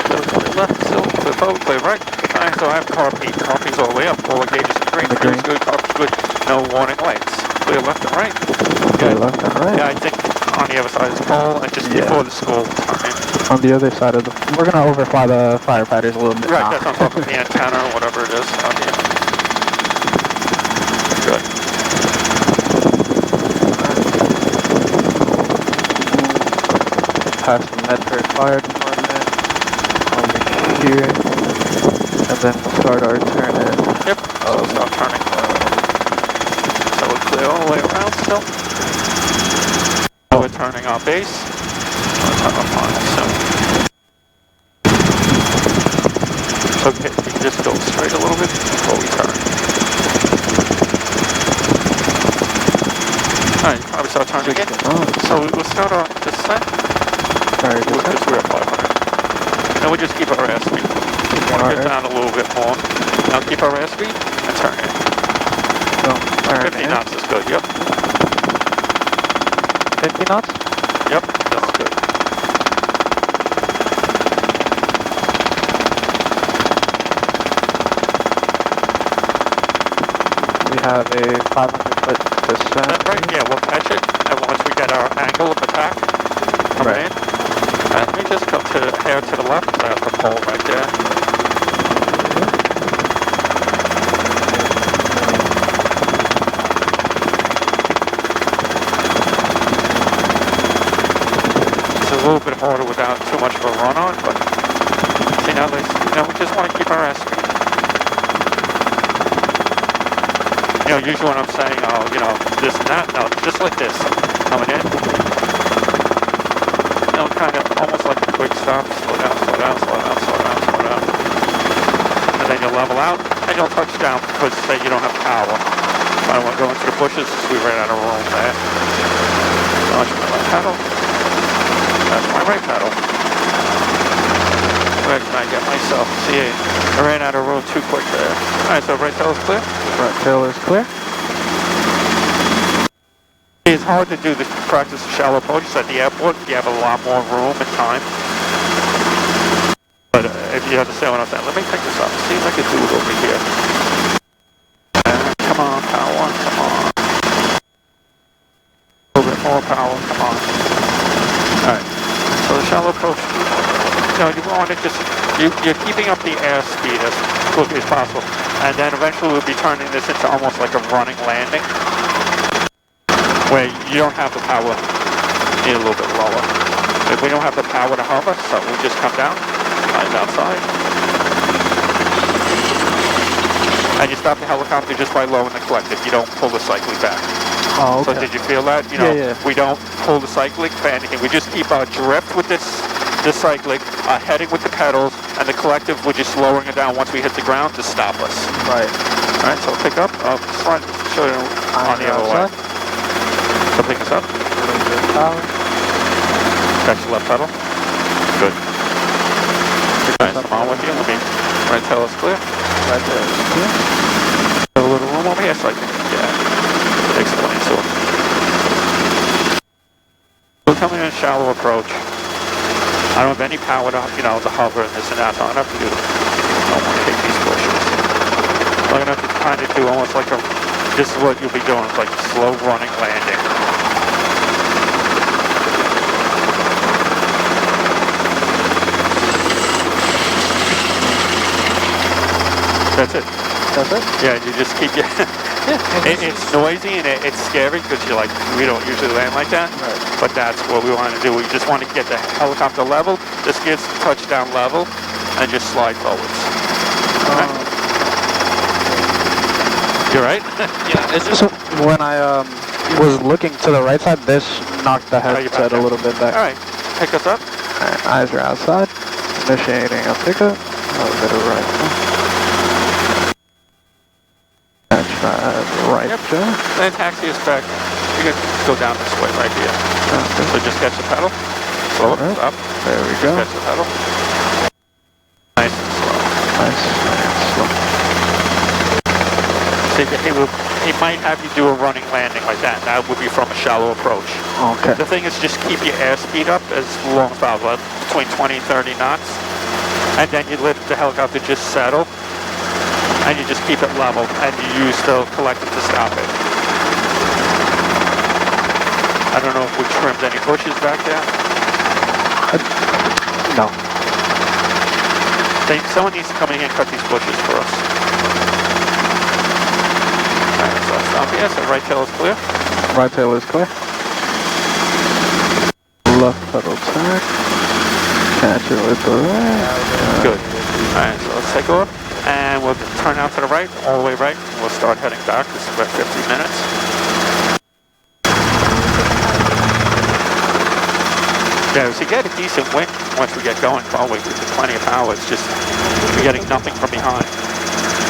Clear left, still, clear forward, clear right. Alright, so I have carpet. Carpet's all the way up. All the gauges are green. Fuel's good, carpet's good. No warning lights. Clear left and right.
Clear left and right.
Yeah, I think on the other side is pole and just before the school time.
On the other side of the... We're going to overfly the firefighters a little bit
Right,
now.
that's on top of the antenna or whatever it is out here. Good.
Past the Medford Fire Department. Over here. And then we'll start our turn in.
Yep, so we'll stop turning. So we're clear all the way around still. So we're turning our base. We'll turn our final soon. Okay, we can just go straight a little bit before we turn. Alright, probably start turning again. So we'll start our descent.
Sorry,
Because we're at 500. And we just keep our airspeed. Want to get down a little bit more. Now keep our airspeed and turn in.
So,
50 knots is good, yep.
50 knots?
Yep, that's good.
We have a 500-foot descent.
Right, yeah, we'll catch it. And once we get our angle of attack coming in, let me just come to hair to the left. I have the pole right there. It's a little bit harder without too much of a run on, but see now, we just want to keep our airspeed. You know, usually when I'm saying, oh, you know, this and that, no, just like this, coming in. You know, kind of almost like a quick stop, slow down, slow down, slow down, slow down, slow down. And then you'll level out, and you'll touch down because, say, you don't have power. I don't want to go into the bushes, we ran out of room there. Launch my left pedal. That's my right pedal. Where can I get myself? See, I ran out of room too quick there. Alright, so right tail is clear?
Right tail is clear.
It's hard to do the practice of shallow approaches at the airport. You have a lot more room and time. But if you understand what I'm saying, let me pick this up. See if I can do it over here. Come on, power one, come on. A little bit more power, come on. Alright, so the shallow approach, you know, you want to just, you're keeping up the airspeed as quickly as possible. And then eventually we'll be turning this into almost like a running landing, where you don't have the power, you need a little bit lower. If we don't have the power to hover, so we'll just come down, eyes outside. And you stop the helicopter just by lowering the collective. You don't pull the cyclic back.
Oh, okay.
So did you feel that? You know,
yeah.
We don't pull the cyclic for anything. We just keep our drift with this cyclic, heading with the pedals, and the collective, we're just lowering it down once we hit the ground to stop us.
Right.
Alright, so pick up, slide, show you on the other way. So pick us up. Catch the left pedal. Good. Alright, so I'm on with you. Let me right tail is clear.
Right tail is clear.
Have a little room over here so I can, explain to him. We're coming in a shallow approach. I don't have any power to, you know, to hover and this and that, so I'm going to have to do, I don't want to take these bushes. I'm going to have to kind of do almost like a, this is what you'll be doing, it's like a slow running landing. That's it.
That's it?
Yeah, you just keep your... it's noisy and it's scary because you're like, we don't usually land like that.
Right.
But that's what we want to do. We just want to get the helicopter level, the skids touchdown level, and just slide forwards. Okay. You right?
Yeah. Is this when I was looking to the right side? This knocked the headset a little bit back.
All right, pick us up.
Alright, eyes are outside. Initiating a pickup. A little bit of right. Right.
Yep. Then taxi is back. You can go down this way right here.
Okay.
So just catch the pedal. Slow it up.
There we go.
Catch the pedal. Nice and slow.
Nice and slow.
See, it might have you do a running landing like that. That would be from a shallow approach.
Okay.
The thing is just keep your airspeed up as long as possible, between 20 and 30 knots. And then you let the helicopter just settle. And you just keep it level. And you use the collector to stop it. I don't know if we trimmed any bushes back there.
No.
Someone needs to come in here and cut these bushes for us. Alright, so I'll stop here. So right tail is clear.
Right tail is clear. Left pedal tack. Catch it with the right.
Good. Alright, so let's take off. And we'll turn out to the right, all the way right. We'll start heading back. This is about 50 minutes. Yeah, so you get a decent wind once we get going forward. There's plenty of power. It's just we're getting nothing from behind.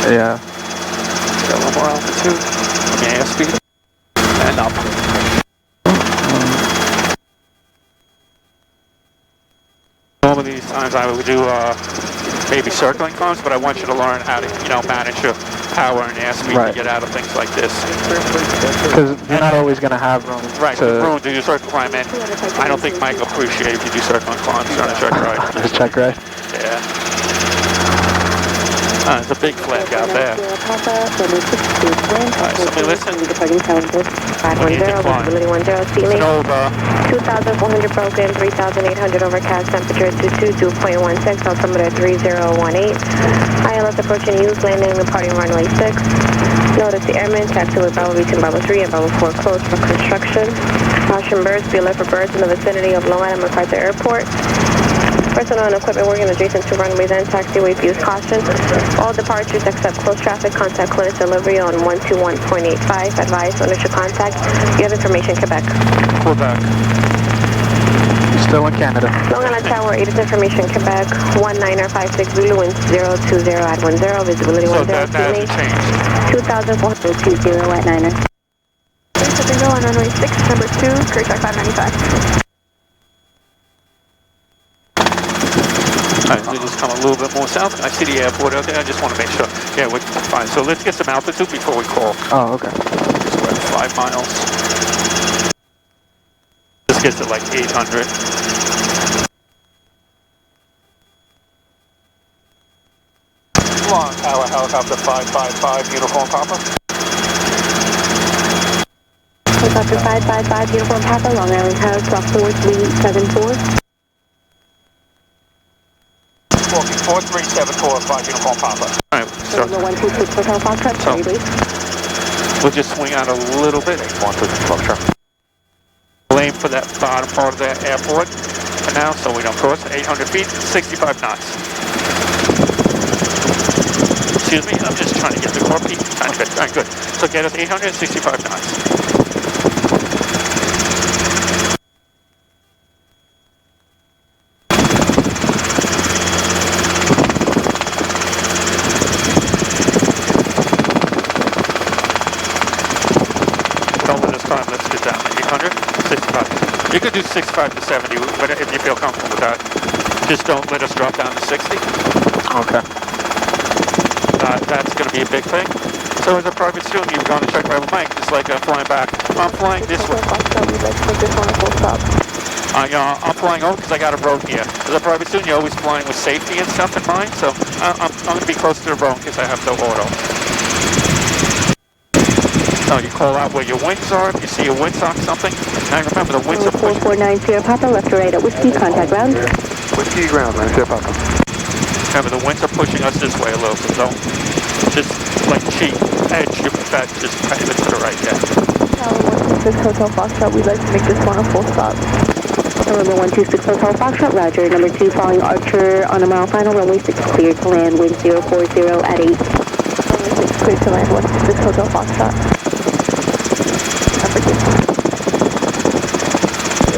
Yeah.
Got a little more altitude. Let me airspeed. And up. Normally these times I would do maybe circling climbs, but I want you to learn how to, manage your power and airspeed to get out of things like this.
Because you're not always going to have room
room to do circle climb, and I don't think Mike will appreciate if you do circling climbs on a check ride.
Just check ride?
Yeah. There's a big flag out there. Alright, somebody listen.
Departing Township, 510, visibility 10, ceiling. 2,400 broken, 3,800 overcast, temperature 2.16, altimeter 3018. ILS approaching use, landing and departing runway 6. Notice the airmen, taxi with Bravo reaching Bravo 3 and Bravo 4 closed for construction. Caution birds, be alert for birds in the vicinity of Long Island MacArthur Airport. Personnel and equipment working adjacent to runways and taxiways use caution. All departures except close traffic contact clearance delivery on 121.85. Advise owner should contact. You have information, Quebec.
Quebec.
Still in Canada.
Long Island Tower, 8 is information, Quebec. 1956 Zulu, wind 020 at 10, visibility 10, ceiling. 2,420 at 9er.
Go on runway 6, number 2, clear track 595.
Alright, we just come a little bit more south. I see the airport out there. I just want to make sure. Yeah, we're fine. So let's get some altitude before we call.
Oh, okay.
So we're at 5 miles. This gets to like 800. Long Tower Helicopter 555, Uniform Papa.
Helicopter 555, Uniform Papa, Long Island Tower, 12374.
Walking 43745 Uniform Papa. Alright, so
126 Hotel Foxtrot, sorry, please.
We'll just swing out a little bit. 126 Foxtrot. We'll aim for that bottom part of the airport for now, so we don't cross 800 feet, 65 knots. Excuse me, I'm just trying to get the core peak. Alright, good. So get us 865 knots. You could do 65 to 70 if you feel comfortable with that. Just don't let us drop down to 60.
Okay.
That's going to be a big thing. So as a private student, you've gone to check ride with Mike, just like flying back. I'm flying this way. I'm flying over because I got a road here. As a private student, you're always flying with safety and stuff in mind, so I'm going to be close to the road because I have no auto. So you call out where your wings are, if you see your windsock something. Now remember, the wings are pushing.
4490 Papa, left to right at Whiskey, contact ground.
Whiskey ground, 90 Papa.
Remember, the winds are pushing us this way a little, so don't just like cheat, edge your bet, just kind of to the right, yeah.
Tower 126 Hotel Foxtrot, we'd like to make this one a full stop.
Number 126 Hotel Foxtrot, roger. Number 2 following Archer on a mile final, runway 6 cleared to land, wind 040 at 8.
Runway 6 cleared to land, 126 Hotel Foxtrot.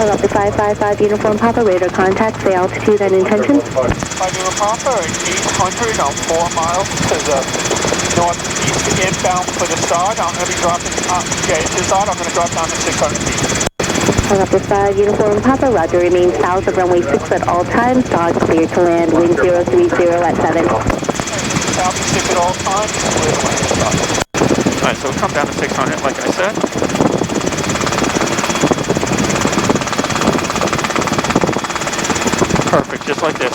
Helicopter 555 Uniform Papa, radar contact, say altitude and intention.
5 Uniform Papa, 800 on 4 miles to the northeast inbound for the start. I'm going to be dropping, it's the start, I'm going to drop down to 600 feet.
Helicopter 5 Uniform Papa, roger, remain south of runway 6 at all times, start clear to land, wind 030 at 7.
South of 6 at all times, clear to land, start. Alright, so we'll come down to 600, like I said. Perfect, just like this.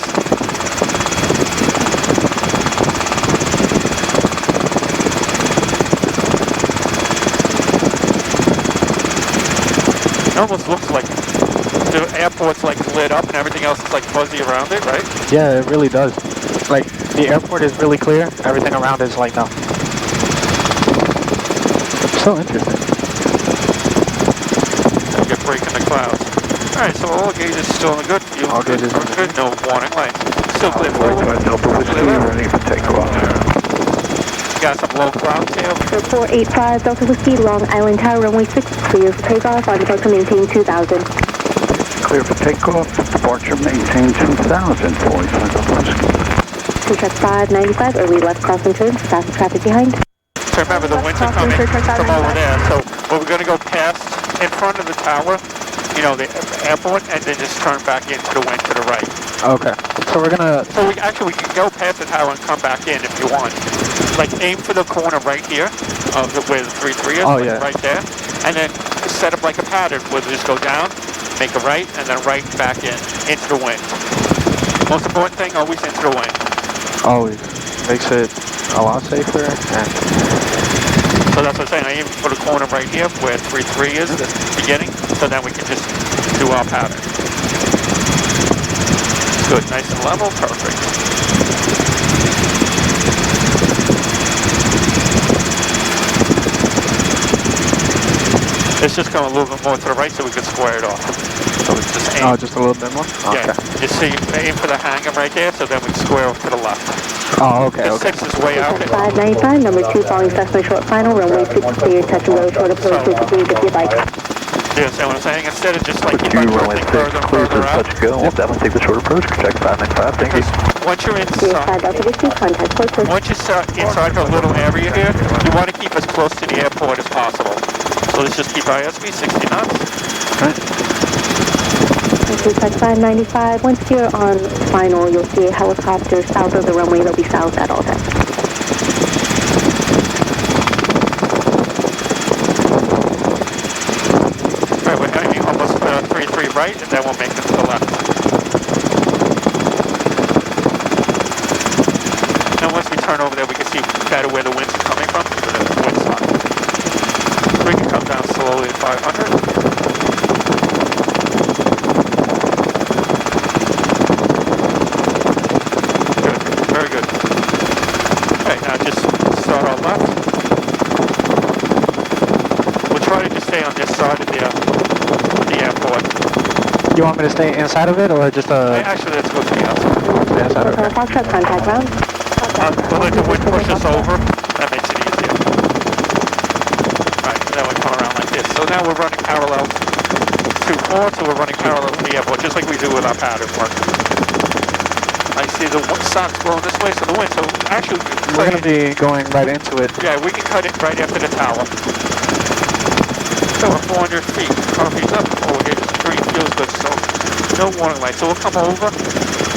It almost looks like the airport's like lit up and everything else is like fuzzy around it, right?
Yeah, it really does. Like, the airport is really clear, everything around is like, no. So interesting.
You get breaking the clouds. Alright, so all gauges still in the good. Fuel
All gauges in
good. No warning lights. Still clear forward.
Delta Whiskey, ready for takeoff.
Got some low cloud tail.
485 Delta Whiskey, Long Island Tower, runway 6, clear for takeoff. On departure, maintain 2000.
Clear for takeoff. Departure, maintain 2000. 45 Delta Whiskey.
Check 595, early left crossing turn, fast traffic behind.
So remember, the winds are coming from over there. So we're going to go past in front of the tower, you know, the airport, and then just turn back into the wind to the right.
Okay. So we're gonna...
So we can go past the tower and come back in if you want. Like, aim for the corner right here, where the 33 is,
Oh,
like
yeah.
right there. And then set up like a pattern where we just go down, make a right, and then right back in, into the wind. Most important thing, always into the wind.
Always. Makes it a lot safer. And
So that's what I'm saying, I aim for the corner right here where 33 is, the beginning, so then we can just do our pattern. Good, nice and level, perfect. It's just going a little bit more to the right so we can square it off. So it's just aim.
oh, just a little bit more?
Yeah,
Okay.
you see, aim for the hangar right there, so then we square off to the left.
Oh, okay,
The
okay.
6 is way out.
595, number 2, following Cessna short final, runway 6, clear, touch and roll, short approach, disengage if you'd like.
Do you understand what I'm saying? Instead of just like keep on
runway
drifting
6,
further and
clear
further
for
out.
touch go. We'll definitely take the short approach. Check 595, thank you.
Once you're
Clear 5
inside,
Delta Whiskey, contact closest.
once you start inside her little area here, you want to keep as close to the airport as possible. So let's just keep ISB 60 knots.
Check 595, once you're on final, you'll see a helicopter south of the runway. They'll be south at all times.
Alright, we're heading almost 33 right, and then we'll make it to the left. And once we turn over there, we can see better where the winds are coming from, to the wind side. We can come down slowly at 500. Good, very good. Okay, now just start our left. We'll try to just stay on this side of the airport.
You want me to stay inside of it, or just
Actually, let's go to the outside.
stay outside of it?
Foxtrot, contact ground.
We'll let the wind push us over. That makes it easier. Right, then we come around like this. So now we're running parallel to port, so we're running parallel to the airport, just like we do with our pattern work. I see the sun's blowing this way, so the wind. So actually,
We're going to be going right into it.
yeah, we can cut it right after the tower. So we're 400 feet. Coffee's up. Oh, we're getting green. Feels good. So no warning light. So we'll come over.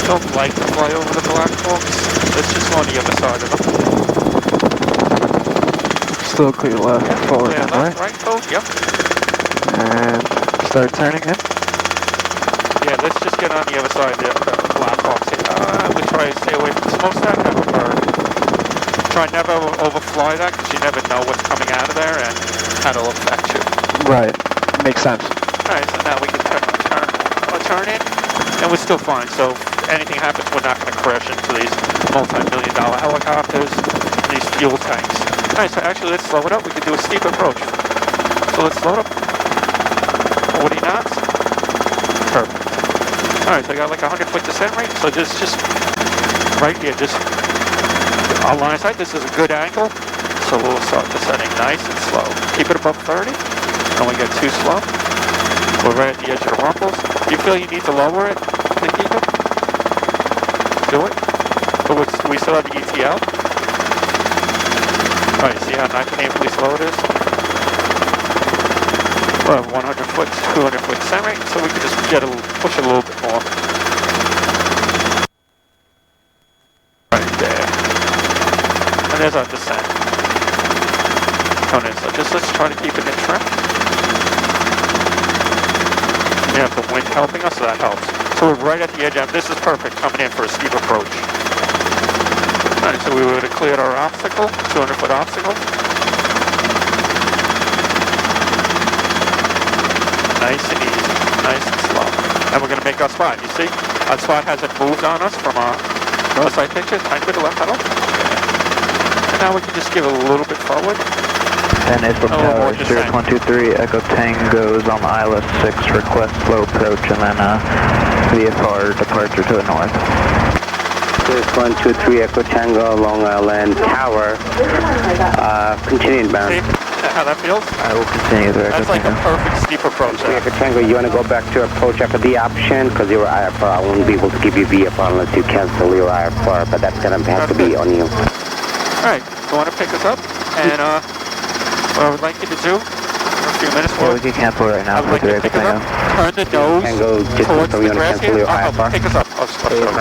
Don't like to fly over the black folks. Let's just go on the other side of them.
Still clear left, forward,
Yeah,
and
left,
right.
right, oh, yep.
And start turning in.
Yeah, let's just get on the other side of the black box here. We'll try to stay away from the smokestack. Try never overfly that, because you never know what's coming out of there and how it'll affect you.
Right. Makes sense.
Alright, so now we can turn in, and we're still fine. So if anything happens, we're not going to crash into these multi-million-dollar helicopters, these fuel tanks. Alright, so actually let's slow it up. We can do a steep approach. So let's slow it up. 40 knots. Perfect. Alright, so I got like 100-foot descent rate. So just right here, just our line of sight. This is a good angle. So we'll start descending nice and slow. Keep it above 30. Don't we get too slow. We're right at the edge of the rumbles. Do you feel you need to lower it to keep it? Do it. But we still have the ETL. Alright, see how painfully slow it is? Well, 100-foot, 200-foot descent rate, so we can just push it a little bit more. Right there. And there's our descent. coming in. So just let's try to keep it in trim. We have the wind helping us, so that helps. So we're right at the edge, and this is perfect coming in for a steep approach. Alright, so we would have cleared our obstacle, 200-foot obstacle. Nice and easy, nice and slow. And we're going to make our spot. You see, our spot hasn't moved on us from our side picture. Tiny bit of left pedal. And now we can just give it a little bit forward.
And it's from tower 0123 Echo Tango's on the ILS 6, request slow approach, and then VFR departure to the north.
123 Echo Tango, Long Island Tower, continue inbound.
See how that feels?
I will continue there.
That's like a perfect steep approach.
Echo Tango, you want to go back to approach after the option, because your IFR, I won't be able to give you VFR unless you cancel your IFR, but that's going to have to be on you.
Alright, so want to pick us up, and what I would like you to do for a few minutes more.
Yeah, we can cancel right now.
I would like you to pick us up, turn the nose towards the grass here. Pick us up. I'll just put it over.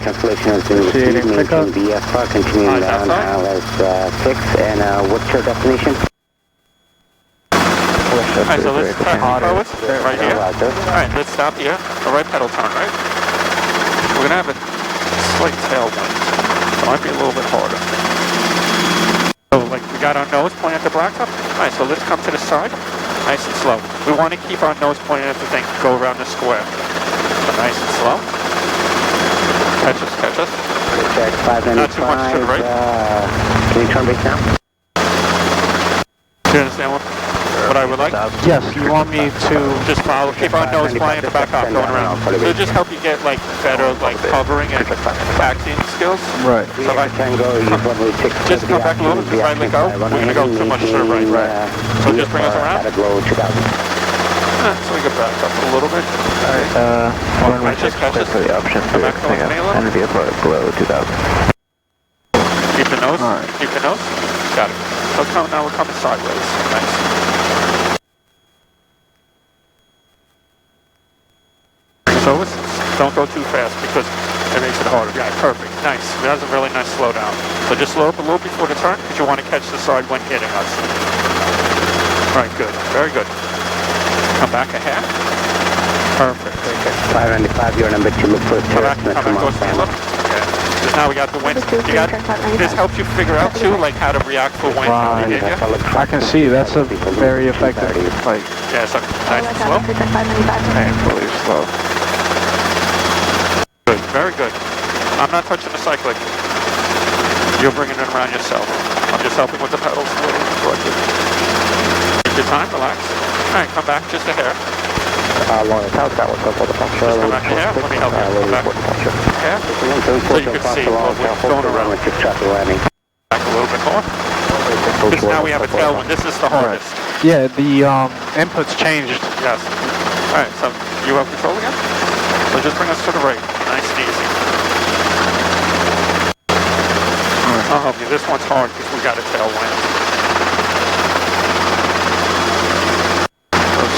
Cancellation has been received, maintain VFR, continuing down ILS 6, and what's your destination?
Alright, so let's turn forward, right here. Alright, let's stop here, a right pedal turn, right? We're going to have a slight tailwind, so it might be a little bit harder. So, like, we got our nose pointing at the blacktop. Alright, so let's come to the side, nice and slow. We want to keep our nose pointing at the thing, go around the square. So nice and slow. Catch us, catch us.
Check 595.
Not too much to the right.
Can you turn base now?
Do you understand what I would like?
Yes, you want me to
just follow, keep our nose flying at the back off, going around. It'll just help you get like better like hovering and taxiing skills.
Right.
So like, just come back a little bit, right leg out. We're going to go too much to the right. So just bring us around. So we get back up a little bit.
Alright,
just catch us.
for the option to and VFR below 2000.
Keep the nose, keep the nose. Got it. So now we're coming sideways. Nice. So don't go too fast because it makes it harder. Yeah, perfect. Nice. That's a really nice slow down. So just slow up a little before the turn because you want to catch the side when hitting us. Right, good. Very good. Come back a half. Perfect.
595, your number 2, look for a
come back, go stand up. Okay. Because now we got the wind. This helps you figure out too, like how to react for wind.
I can see that's a very effective, like,
yeah, so nice and slow.
Painfully slow.
Good, very good. I'm not touching the cyclic. You're bringing it around yourself. I'm just helping with the pedals. Take your time, relax. Alright, come back just a hair.
Long Tower, Tower, for the
just come back a hair. Let me help you. Come back a hair. So you can see what we're going around. Back a little bit more. Because now we have a tailwind. This is the hardest.
Yeah, the inputs changed.
Yes. Alright, so you have control again? So just bring us to the right. Nice and easy. I'll help you. This one's hard because we got a tailwind.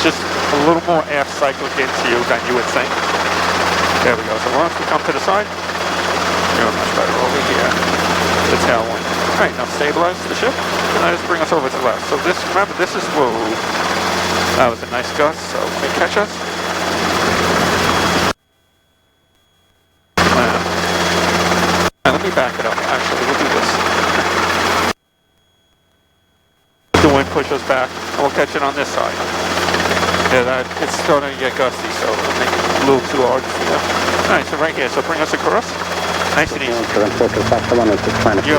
Just a little more air cyclic into you than you would think. There we go. So once we come to the side, you're much better over here. The tailwind. Alright, now stabilize the ship. And now just bring us over to the left. So this, remember, this is, whoa. That was a nice gust, so let me catch us. Now let me back it up. Actually, we'll do this. The wind pushes back, and we'll catch it on this side. Yeah, it's starting to get gusty, so it'll make it a little too hard for you. Alright, so right here, so bring us across. Nice and easy. You have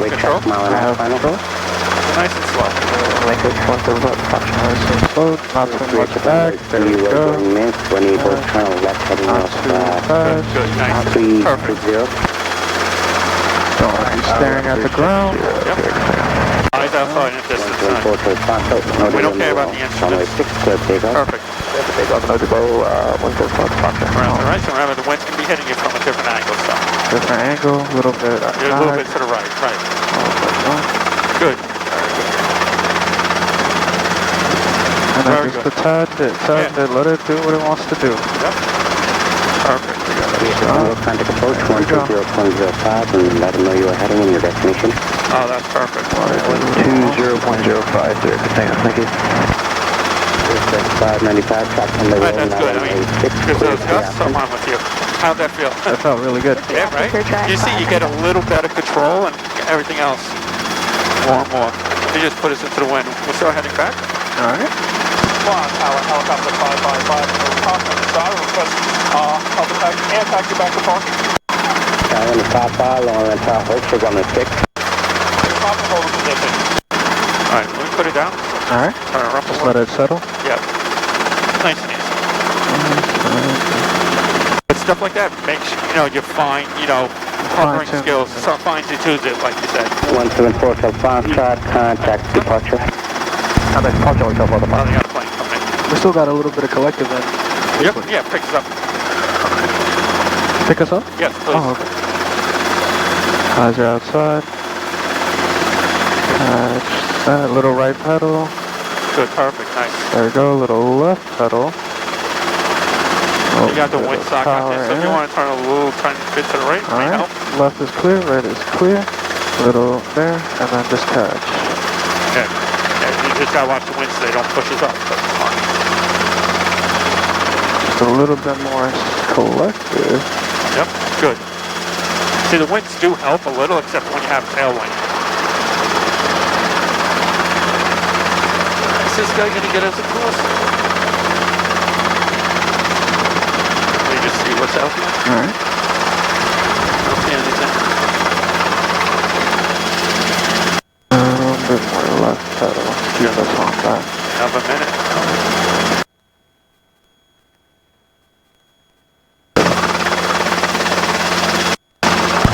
control? Nice and slow.
Not too much back. There we go.
Not too fast.
Good, nice. Perfect.
Don't want to be staring at the ground.
Yep. Eyes outside in distance. We don't care about the instruments. Perfect. Around the right, so remember the wind's going to be hitting you from a different angle, so.
Different angle, a little bit.
A little bit to the right, right. Good.
And then just a tad bit, let it do what it wants to do.
Yep. Perfect.
Contact approach 120.05 and let them know you are heading in your destination.
Oh, that's perfect.
r22 thank you.
595, track on the road.
Right, that's good. I mean, because those gusts, so on with you. How'd that feel?
That felt really good.
Yeah, right? You see, you get a little better control and everything else. More and more. You just put us into the wind. We'll start heading back.
All right.
Squad, Tower, helicopter 555, park on the side, request help attack and taxi back to park.
Tower on the Papa, long and Tower, hold for 106.
Pop and hold the position. Alright, let me put it down.
All right.
Turn it up a
Just
little.
let it settle.
Yep. Nice and easy. But stuff like that makes, you find, hovering skills, finds you choose it, like you said.
174 till Foxtrot, contact departure.
Contact departure, we got the
Oh, they got a plane coming in.
We still got a little bit of collective in.
Yep, yeah, pick us up.
Pick us up?
Yes, please.
Oh, okay. Eyes are outside. Catch that little right pedal.
Good, perfect, nice.
There we go, little left pedal.
You got the windsock on there, so if you want to turn a little tiny bit to the right, might help.
Left is clear, right is clear. Little there, and then just catch.
Yeah, you just gotta watch the wind so they don't push us up, but it's fine.
Just a little bit more collective.
Yep, good. See, the winds do help a little, except when you have tailwind. Is this guy gonna get us a course? Let me just see what's out here.
All right.
Don't see anything.
A little bit more left pedal. Keep us on that.
Have a minute.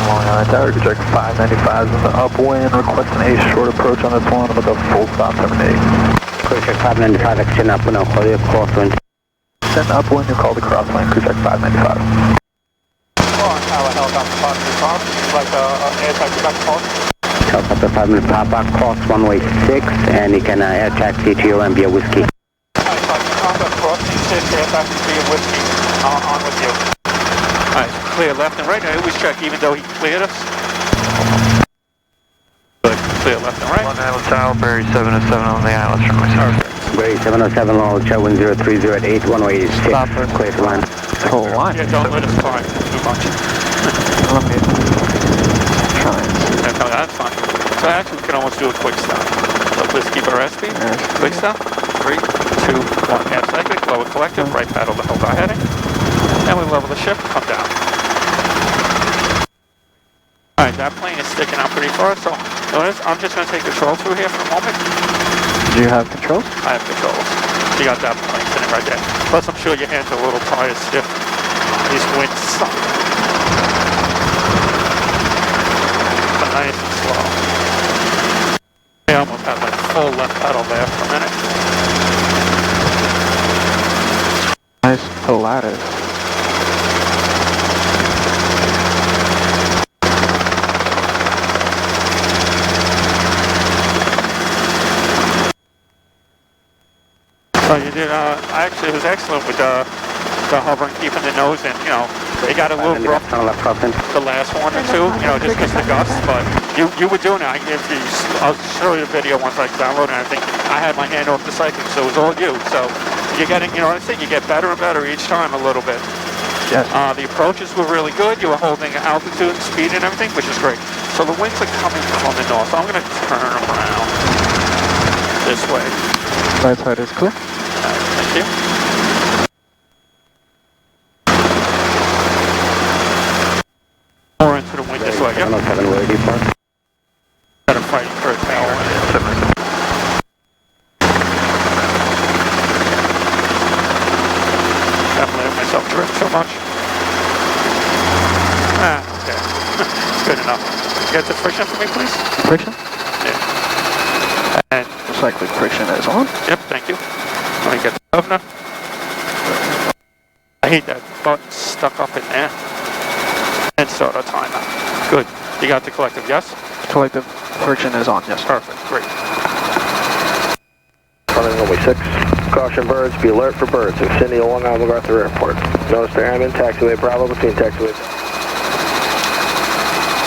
Long Island Tower, check 595 in the upwind, requesting a short approach on this one with a full stop terminate.
Crew check 595, extend upwind, I'll call you crosswind.
Extend upwind, you call the crosswind, crew check 595.
Tower, helicopter 535, like air taxi back to park.
Helicopter 5 Papa, cross runway 6, and you can air taxi to your via whiskey.
Contact cross, air taxi via whiskey, on with you. Alright, clear left and right. I always check even though he cleared us. Good, clear left and right.
Long Island Tower, Berry 707 on the islands from myself.
Berry 707, long check 1030 at 8186.
Stop her.
Clear to land.
Whole line.
Yeah, don't let us climb too much.
Let me try and see.
Yeah, no, that's fine. So actually we can almost do a quick stop. So let's keep our airspeed. Quick stop. 3, 2, 1, half cyclic, lower collective, right paddle to hold our heading. And we level the ship, come down. Alright, that plane is sticking out pretty far, so notice I'm just going to take control through here for a moment.
Do you have controls?
I have controls. You got that plane sitting right there. Plus I'm sure your hands are a little tired, stiff. These winds suck. But nice and slow. I almost had like full left pedal there for a minute.
Nice Pilatus.
So you did, actually it was excellent with the hovering, keeping the nose in, they got a little rough the last one or two, just because the gusts, but you were doing it. I'll show you a video once I download it, and I think I had my hand off the cycling, so it was all you. So you're getting, I think you get better and better each time a little bit.
Yes.
The approaches were really good. You were holding altitude and speed and everything, which is great. So the winds are coming from the north, so I'm going to turn around this way.
Right side is clear.
Thank you. More into the wind this way. Yep.
707, where do you park?
Got him fighting for a tower. Haven't let myself drift so much. Okay. It's good enough. Get the friction for me, please.
Friction?
Yeah. And
The cyclic friction is on.
yep, thank you. Let me get the governor. I hate that button stuck up in there. And start our timer. Good. You got the collective, yes?
Collective friction is on, yes.
Perfect, great.
Running runway 6. Caution birds, be alert for birds. Extending to Long Island MacArthur Airport. Notice the airman, taxiway Bravo between taxiway.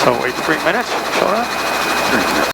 So wait 3 minutes, show that.